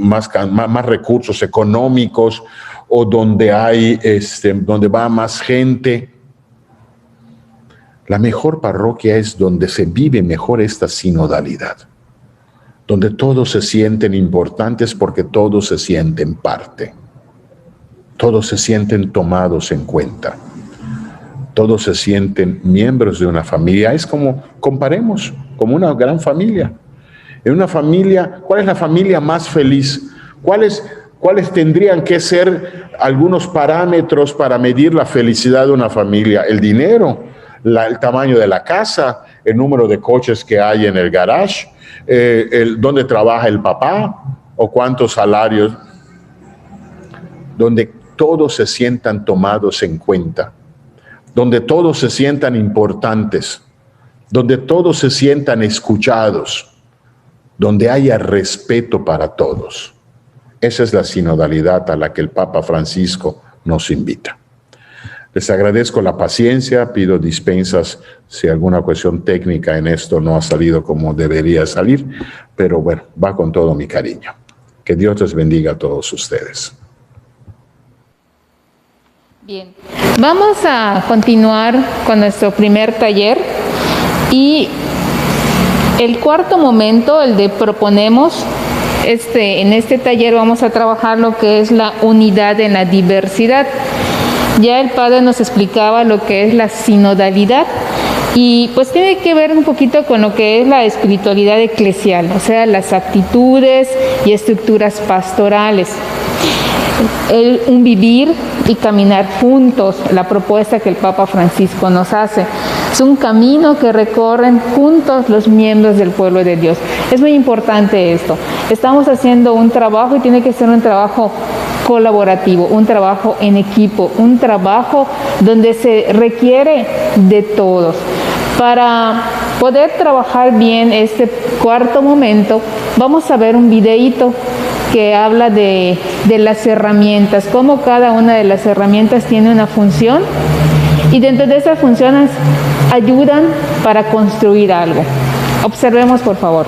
más recursos económicos, o donde hay, donde va más gente. La mejor parroquia es donde se vive mejor esta sinodalidad, donde todos se sienten importantes porque todos se sienten parte, todos se sienten tomados en cuenta, todos se sienten miembros de una familia. Es como, comparemos, como una gran familia. En una familia, ¿cuál es la familia más feliz? ¿Cuáles tendrían que ser algunos parámetros para medir la felicidad de una familia? El dinero, el tamaño de la casa, el número de coches que hay en el garage, dónde trabaja el papá o cuántos salarios, donde todos se sientan tomados en cuenta, donde todos se sientan importantes, donde todos se sientan escuchados, donde haya respeto para todos. Esa es la sinodalidad a la que el Papa Francisco nos invita. Les agradezco la paciencia, pido dispensas si alguna cuestión técnica en esto no ha salido como debería salir, pero bueno, va con todo mi cariño. Que Dios les bendiga a todos ustedes. Bien, vamos a continuar con nuestro primer taller y el cuarto momento, el de proponemos. En este taller vamos a trabajar lo que es la unidad en la diversidad. Ya el padre nos explicaba lo que es la sinodalidad y pues tiene que ver un poquito con lo que es la espiritualidad eclesial, o sea, las actitudes y estructuras pastorales. Un vivir y caminar juntos, la propuesta que el Papa Francisco nos hace. Es un camino que recorren juntos los miembros del pueblo de Dios. Es muy importante esto. Estamos haciendo un trabajo y tiene que ser un trabajo colaborativo, un trabajo en equipo, un trabajo donde se requiere de todos. Para poder trabajar bien este cuarto momento, vamos a ver un videíto que habla de las herramientas, cómo cada una de las herramientas tiene una función y dentro de esas funciones ayudan para construir algo. Observemos, por favor.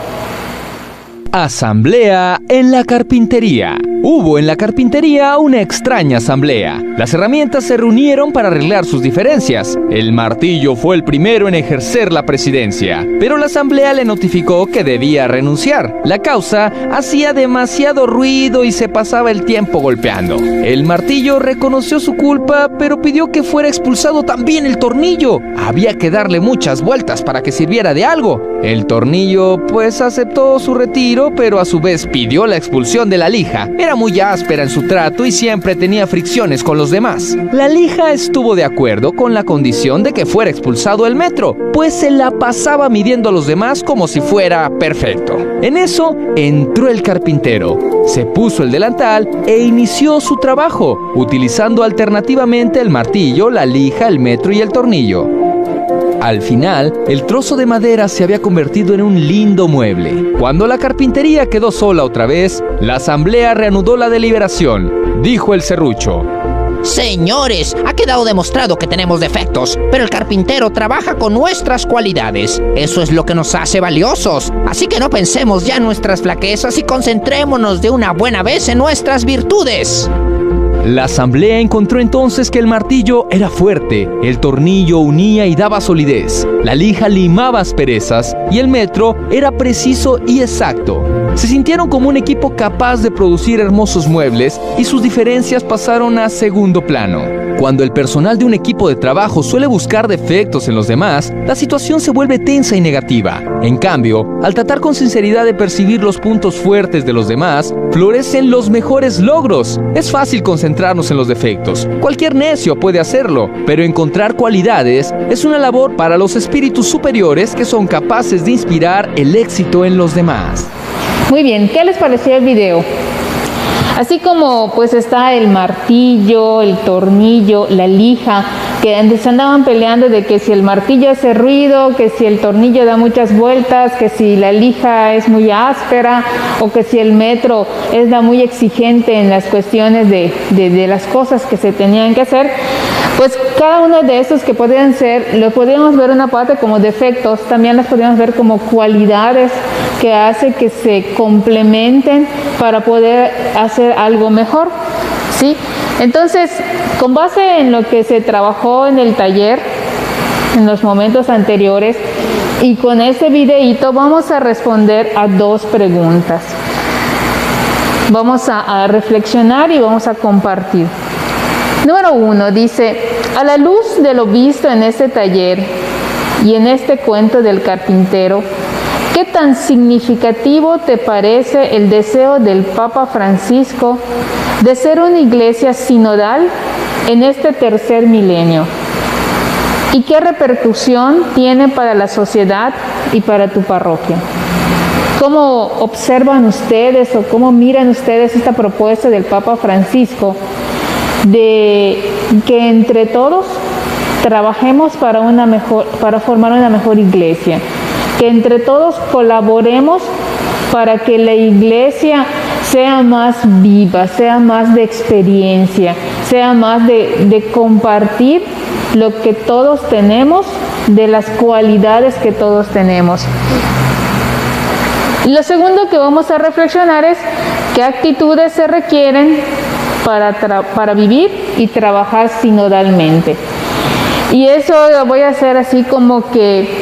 Asamblea en la carpintería. Hubo en la carpintería una extraña asamblea. Las herramientas se reunieron para arreglar sus diferencias. El martillo fue el primero en ejercer la presidencia, pero la asamblea le notificó que debía renunciar. La causa hacía demasiado ruido y se pasaba el tiempo golpeando. El martillo reconoció su culpa, pero pidió que fuera expulsado también el tornillo. Había que darle muchas vueltas para que sirviera de algo. El tornillo pues aceptó su retiro, pero a su vez pidió la expulsión de la lija. Era muy áspera en su trato y siempre tenía fricciones con los demás. La lija estuvo de acuerdo con la condición de que fuera expulsado el metro, pues se la pasaba midiendo a los demás como si fuera perfecto. En eso entró el carpintero, se puso el delantal e inició su trabajo, utilizando alternativamente el martillo, la lija, el metro y el tornillo. Al final, el trozo de madera se había convertido en un lindo mueble. Cuando la carpintería quedó sola otra vez, la asamblea reanudó la deliberación. Dijo el serrucho: Señores, ha quedado demostrado que tenemos defectos, pero el carpintero trabaja con nuestras cualidades. Eso es lo que nos hace valiosos. Así que no pensemos ya en nuestras flaquezas y concentrémonos de una buena vez en nuestras virtudes. La asamblea encontró entonces que el martillo era fuerte, el tornillo unía y daba solidez, la lija limaba asperezas y el metro era preciso y exacto. Se sintieron como un equipo capaz de producir hermosos muebles y sus diferencias pasaron a segundo plano. Cuando el personal de un equipo de trabajo suele buscar defectos en los demás, la situación se vuelve tensa y negativa. En cambio, al tratar con sinceridad de percibir los puntos fuertes de los demás, florecen los mejores logros. Es fácil concentrarnos en los defectos. Cualquier necio puede hacerlo, pero encontrar cualidades es una labor para los espíritus superiores que son capaces de inspirar el éxito en los demás. Muy bien, ¿qué les pareció el video? Así como pues está el martillo, el tornillo, la lija, que se andaban peleando de que si el martillo hace ruido, que si el tornillo da muchas vueltas, que si la lija es muy áspera o que si el metro es muy exigente en las cuestiones de las cosas que se tenían que hacer. Pues cada uno de estos que podían ser, lo podíamos ver una parte como defectos, también las podíamos ver como cualidades que hace que se complementen para poder hacer algo mejor, ¿sí? Entonces, con base en lo que se trabajó en el taller, en los momentos anteriores, y con este videíto vamos a responder a 2 preguntas. Vamos a reflexionar y vamos a compartir. Número 1 dice, a la luz de lo visto en este taller y en este cuento del carpintero, ¿qué tan significativo te parece el deseo del Papa Francisco de ser una iglesia sinodal en este tercer milenio? ¿Y qué repercusión tiene para la sociedad y para tu parroquia? ¿Cómo observan ustedes o cómo miran ustedes esta propuesta del Papa Francisco de que entre todos trabajemos para formar una mejor iglesia? Que entre todos colaboremos para que la iglesia sea más viva, sea más de experiencia, sea más de compartir lo que todos tenemos, de las cualidades que todos tenemos. Lo segundo que vamos a reflexionar es qué actitudes se requieren para vivir y trabajar sinodalmente. Y eso lo voy a hacer así como que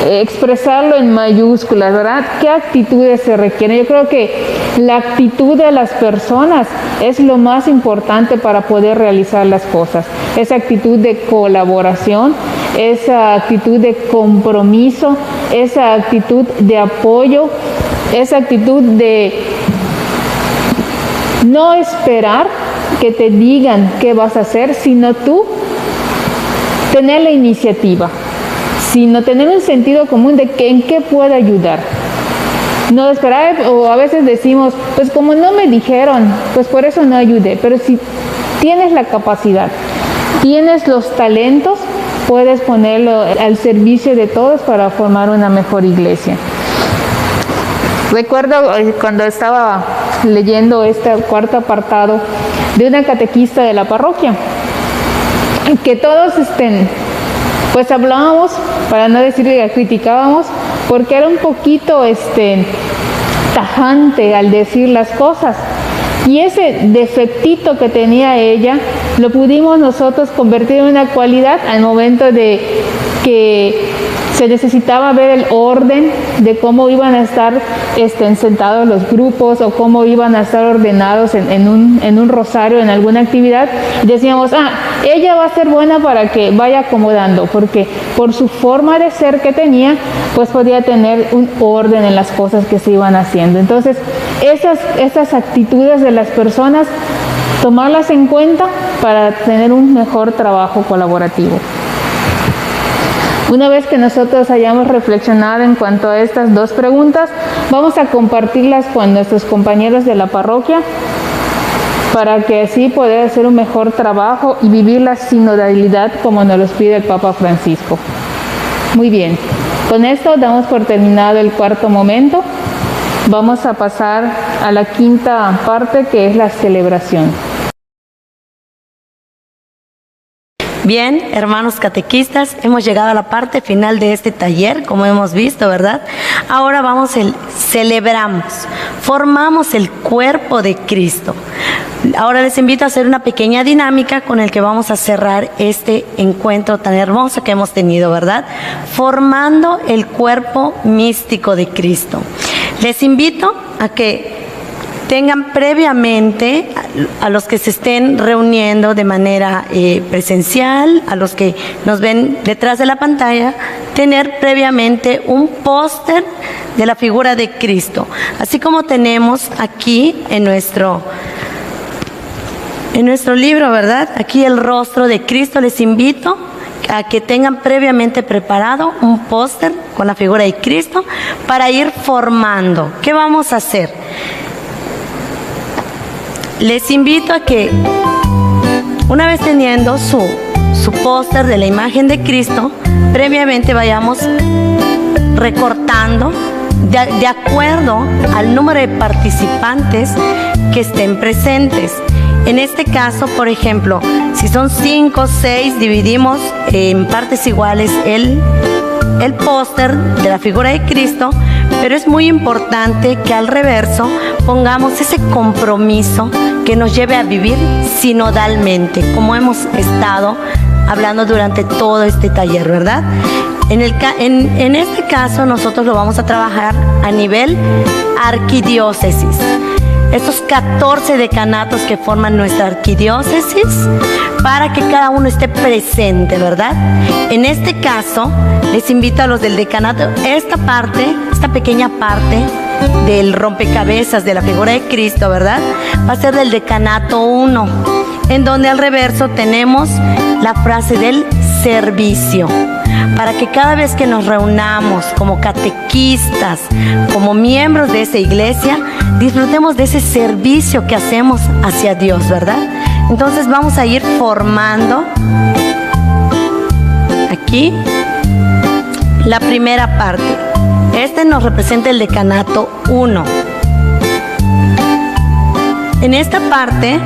expresarlo en mayúsculas, ¿verdad? ¿Qué actitudes se requieren? Yo creo que la actitud de las personas es lo más importante para poder realizar las cosas. Esa actitud de colaboración, esa actitud de compromiso, esa actitud de apoyo, esa actitud de no esperar que te digan qué vas a hacer, sino tú tener la iniciativa, sino tener un sentido común de que en qué puedo ayudar. No esperar, o a veces decimos, pues como no me dijeron, pues por eso no ayudé. Pero si tienes la capacidad, tienes los talentos, puedes ponerlo al servicio de todos para formar una mejor iglesia. Recuerdo cuando estaba leyendo este 4º apartado de una catequista de la parroquia, que todos pues hablábamos, para no decir que criticábamos, porque era un poquito tajante al decir las cosas. Y ese defectito que tenía ella, lo pudimos nosotros convertir en una cualidad al momento de que se necesitaba ver el orden de cómo iban a estar sentados los grupos o cómo iban a estar ordenados en un rosario, en alguna actividad. Decíamos, ella va a ser buena para que vaya acomodando, porque por su forma de ser que tenía, pues podía tener un orden en las cosas que se iban haciendo. Entonces, esas actitudes de las personas, tomarlas en cuenta para tener un mejor trabajo colaborativo. Una vez que nosotros hayamos reflexionado en cuanto a estas 2 preguntas, vamos a compartirlas con nuestros compañeros de la parroquia para que así poder hacer un mejor trabajo y vivir la sinodalidad como nos los pide el Papa Francisco. Muy bien, con esto damos por terminado el 4º momento. Vamos a pasar a la 5ª parte, que es la celebración. Bien, hermanos catequistas, hemos llegado a la parte final de este taller, como hemos visto, ¿verdad? Ahora celebramos, formamos el cuerpo de Cristo. Ahora les invito a hacer una pequeña dinámica con el que vamos a cerrar este encuentro tan hermoso que hemos tenido, ¿verdad? Formando el cuerpo místico de Cristo. Les invito a que tengan previamente, a los que se estén reuniendo de manera presencial, a los que nos ven detrás de la pantalla, tener previamente un póster de la figura de Cristo, así como tenemos aquí en nuestro libro, ¿verdad? Aquí el rostro de Cristo. Les invito a que tengan previamente preparado un póster con la figura de Cristo para ir formando. ¿Qué vamos a hacer? Les invito a que, una vez teniendo su su póster de la imagen de Cristo, previamente vayamos recortando de acuerdo al número de participantes que estén presentes. En este caso, por ejemplo, si son 5 o 6, dividimos en partes iguales el póster de la figura de Cristo, pero es muy importante que al reverso pongamos ese compromiso que nos lleve a vivir sinodalmente, como hemos estado hablando durante todo este taller, ¿verdad? En este caso nosotros lo vamos a trabajar a nivel arquidiócesis. Estos 14 decanatos que forman nuestra arquidiócesis, para que cada uno esté presente, ¿verdad? En este caso, les invito a los del decanato, esta pequeña parte del rompecabezas de la figura de Cristo, ¿verdad? Va a ser del decanato 1, en donde al reverso tenemos la frase del servicio, para que cada vez que nos reunamos como catequistas, como miembros de esa iglesia, disfrutemos de ese servicio que hacemos hacia Dios, ¿verdad? Entonces vamos a ir formando aquí la primera parte. Este nos representa el decanato 1. En esta parte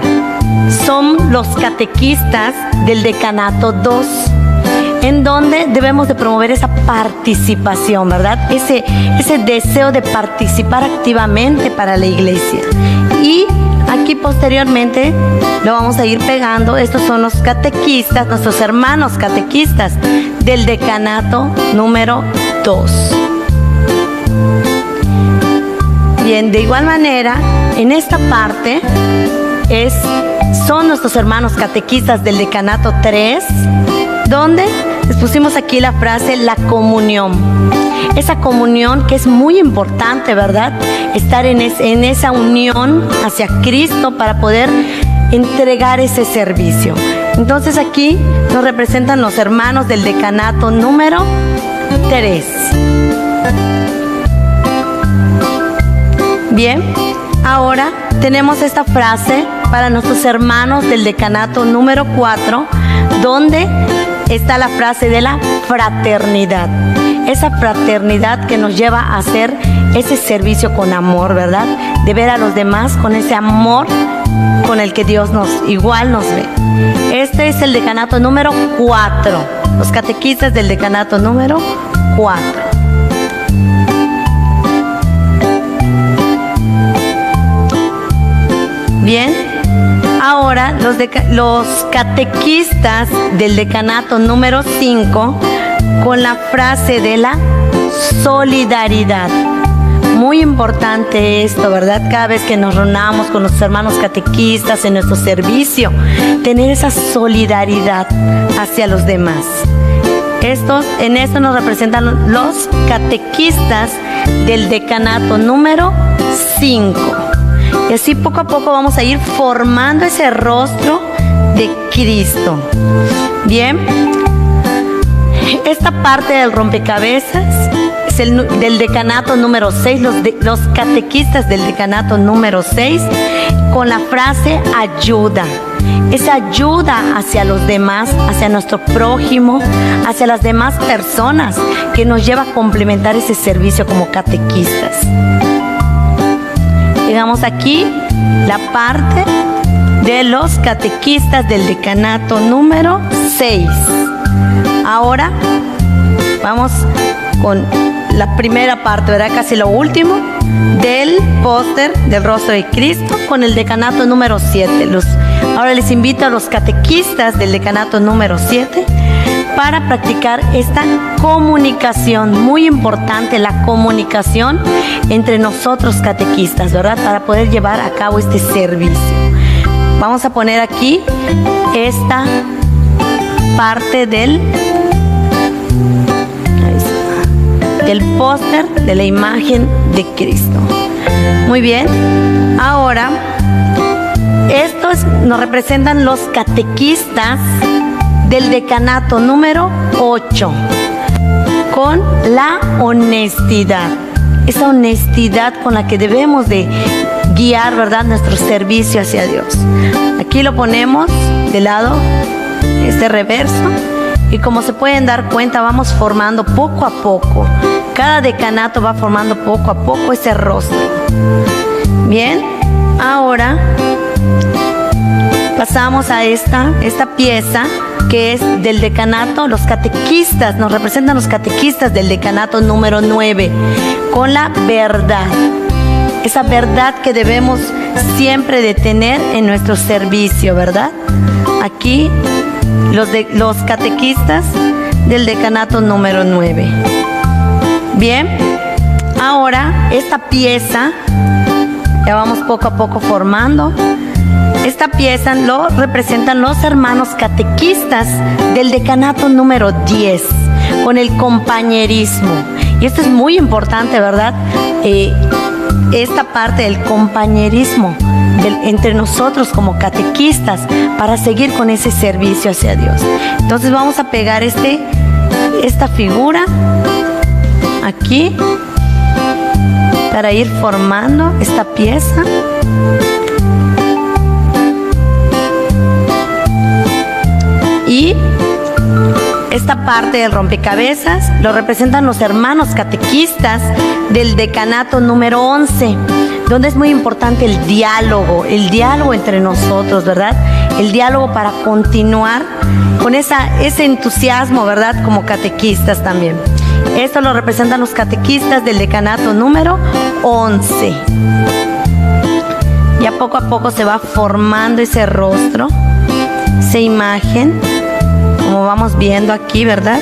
son los catequistas del decanato 2, en donde debemos de promover esa participación, ¿verdad? Ese deseo de participar activamente para la iglesia. Y aquí posteriormente lo vamos a ir pegando. Estos son los catequistas, nuestros hermanos catequistas del decanato número 2. Bien, de igual manera, en esta parte son nuestros hermanos catequistas del decanato 3, donde les pusimos aquí la frase la comunión. Esa comunión que es muy importante, ¿verdad? Estar en esa unión hacia Cristo para poder entregar ese servicio. Entonces aquí nos representan los hermanos del decanato número 3. Bien, ahora tenemos esta frase para nuestros hermanos del decanato número 4, donde está la frase de la fraternidad. Esa fraternidad que nos lleva a hacer ese servicio con amor, ¿verdad? De ver a los demás con ese amor con el que Dios igual nos ve. Este es el decanato número 4. Los catequistas del decanato número 4. Bien, ahora los catequistas del decanato número 5 con la frase de la solidaridad. Muy importante esto, ¿verdad? Cada vez que nos reunamos con los hermanos catequistas en nuestro servicio, tener esa solidaridad hacia los demás. En esto nos representan los catequistas del decanato número 5. Y así poco a poco vamos a ir formando ese rostro de Cristo. Bien, esta parte del rompecabezas es del decanato número 6, los catequistas del decanato número 6, con la frase ayuda. Esa ayuda hacia los demás, hacia nuestro prójimo, hacia las demás personas, que nos lleva a complementar ese servicio como catequistas. Llegamos aquí la parte de los catequistas del decanato número 6. Ahora vamos con la primera parte, ¿verdad? Casi lo último del póster del rostro de Cristo con el decanato número 7. Ahora les invito a los catequistas del decanato número 7 para practicar esta comunicación. Muy importante la comunicación entre nosotros catequistas, ¿verdad? Para poder llevar a cabo este servicio. Vamos a poner aquí esta parte del póster de la imagen de Cristo. Muy bien, ahora estos nos representan los catequistas del decanato número 8, con la honestidad. Esa honestidad con la que debemos de guiar, ¿verdad?, nuestro servicio hacia Dios. Aquí lo ponemos de lado este reverso. Y como se pueden dar cuenta, vamos formando poco a poco. Cada decanato va formando poco a poco ese rostro. Bien, ahora pasamos a esta pieza que es del decanato. Los catequistas, nos representan los catequistas del decanato número 9, con la verdad. Esa verdad que debemos siempre de tener en nuestro servicio, ¿verdad? Aquí los catequistas del decanato número 9. Bien, ahora esta pieza, ya vamos poco a poco formando. Esta pieza lo representan los hermanos catequistas del decanato número 10, con el compañerismo. Y esto es muy importante, ¿verdad? Esta parte del compañerismo entre nosotros como catequistas para seguir con ese servicio hacia Dios. Entonces vamos a pegar esta figura aquí para ir formando esta pieza. Y esta parte del rompecabezas lo representan los hermanos catequistas del decanato número 11, donde es muy importante el diálogo entre nosotros, ¿verdad? El diálogo para continuar con ese entusiasmo, ¿verdad? Como catequistas también. Esto lo representan los catequistas del decanato número 11. Ya poco a poco se va formando ese rostro, esa imagen, como vamos viendo aquí, ¿verdad?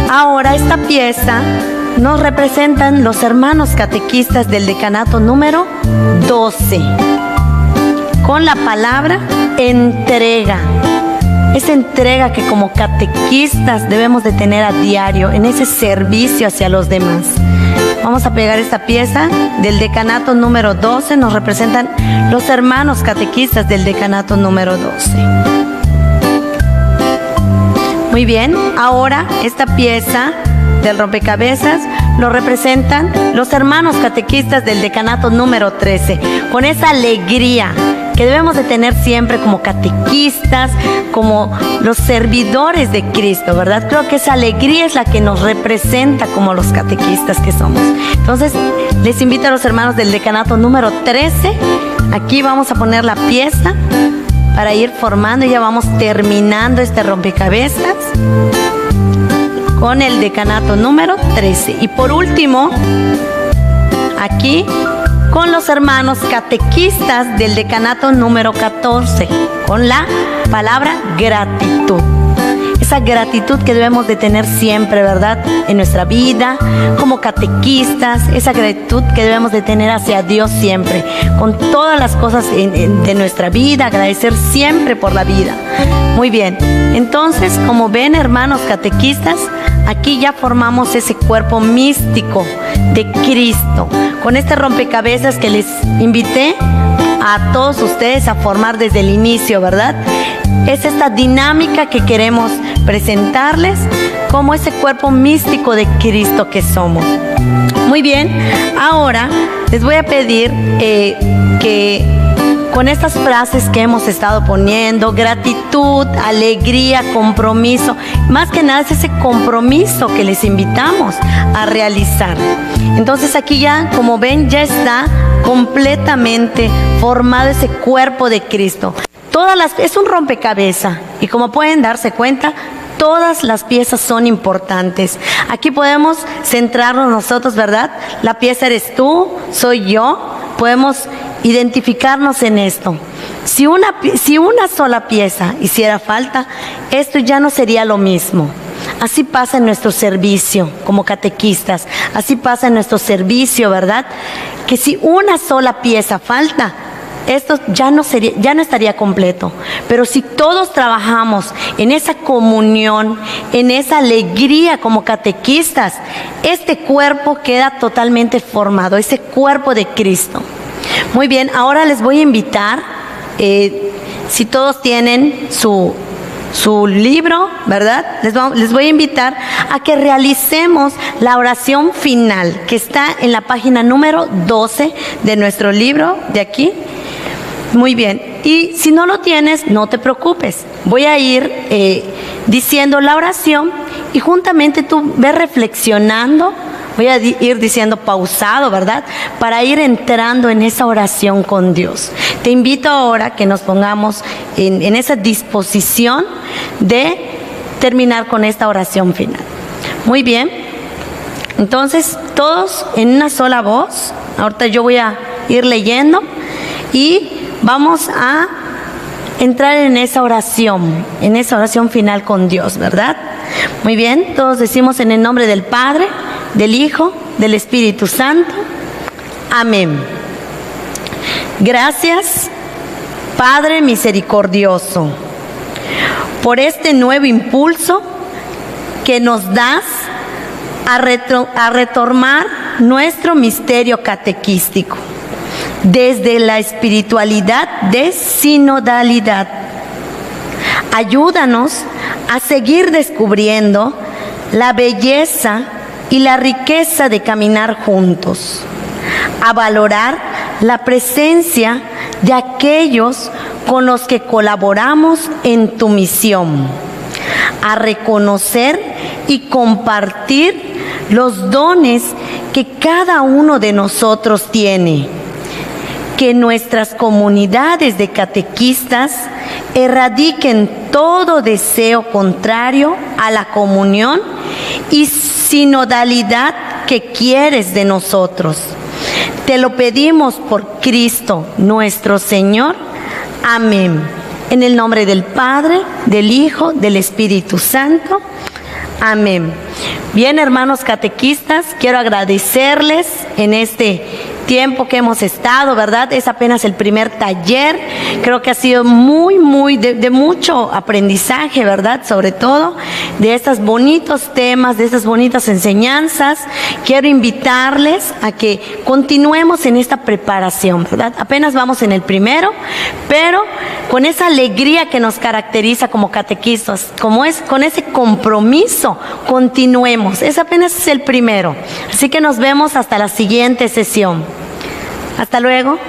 Ahora esta pieza nos representan los hermanos catequistas del decanato número 12, con la palabra entrega. Esa entrega que como catequistas debemos de tener a diario en ese servicio hacia los demás. Vamos a pegar esta pieza del decanato número 12, nos representan los hermanos catequistas del decanato número 12. Muy bien, ahora esta pieza del rompecabezas lo representan los hermanos catequistas del decanato número 13, con esa alegría que debemos de tener siempre como catequistas, como los servidores de Cristo, ¿verdad? Creo que esa alegría es la que nos representa como los catequistas que somos. Entonces, les invito a los hermanos del decanato número 13, aquí vamos a poner la pieza para ir formando, y ya vamos terminando este rompecabezas con el decanato número 13. Y por último, aquí con los hermanos catequistas del decanato número 14, con la palabra gratitud. Esa gratitud que debemos de tener siempre, ¿verdad? En nuestra vida, como catequistas, esa gratitud que debemos de tener hacia Dios siempre, con todas las cosas de nuestra vida, agradecer siempre por la vida. Muy bien, entonces, como ven, hermanos catequistas, aquí ya formamos ese cuerpo místico de Cristo, con este rompecabezas que les invité a todos ustedes a formar desde el inicio, ¿verdad? Es esta dinámica que queremos presentarles como ese cuerpo místico de Cristo que somos. Muy bien, ahora les voy a pedir que con estas frases que hemos estado poniendo, gratitud, alegría, compromiso, más que nada es ese compromiso que les invitamos a realizar. Entonces aquí ya, como ven, ya está completamente formado ese cuerpo de Cristo. Es un rompecabezas, y como pueden darse cuenta, todas las piezas son importantes. Aquí podemos centrarnos nosotros, ¿verdad? La pieza eres tú, soy yo. Podemos identificarnos en esto. Si una sola pieza hiciera falta, esto ya no sería lo mismo. Así pasa en nuestro servicio como catequistas. Así pasa en nuestro servicio, ¿verdad? Que si una sola pieza falta, esto ya no estaría completo. Pero si todos trabajamos en esa comunión, en esa alegría como catequistas, este cuerpo queda totalmente formado, ese cuerpo de Cristo. Muy bien, ahora les voy a invitar, si todos tienen su libro, ¿verdad? Les voy a invitar a que realicemos la oración final, que está en la página número 12 de nuestro libro, de aquí. Muy bien, Y si no lo tienes, no te preocupes. Voy a ir diciendo la oración y juntamente tú ves reflexionando. Voy a ir diciendo pausado, ¿verdad? Para ir entrando en esa oración con Dios. Te invito ahora que nos pongamos en esa disposición de terminar con esta oración final. Muy bien. Entonces, todos en una sola voz. Ahorita yo voy a ir leyendo y vamos a entrar en esa oración final con Dios, ¿verdad? Muy bien, todos decimos en el nombre del Padre, del Hijo, del Espíritu Santo. Amén. Gracias, Padre misericordioso, por este nuevo impulso que nos das a retomar nuestro misterio catequístico desde la espiritualidad de sinodalidad. Ayúdanos a seguir descubriendo la belleza y la riqueza de caminar juntos, a valorar la presencia de aquellos con los que colaboramos en tu misión, a reconocer y compartir los dones que cada uno de nosotros tiene. Que nuestras comunidades de catequistas erradiquen todo deseo contrario a la comunión y sinodalidad que quieres de nosotros. Te lo pedimos por Cristo nuestro Señor. Amén. En el nombre del Padre, del Hijo, del Espíritu Santo. Amén. Bien, hermanos catequistas, quiero agradecerles en este tiempo que hemos estado, ¿verdad? Es apenas el primer taller. Creo que ha sido muy de mucho aprendizaje, ¿verdad? Sobre todo de estos bonitos temas, de estas bonitas enseñanzas. Quiero invitarles a que continuemos en esta preparación, ¿verdad? Apenas vamos en el primero, pero con esa alegría que nos caracteriza como catequistas, con ese compromiso, continuemos. Es apenas el primero. Así que nos vemos hasta la siguiente sesión. Hasta luego.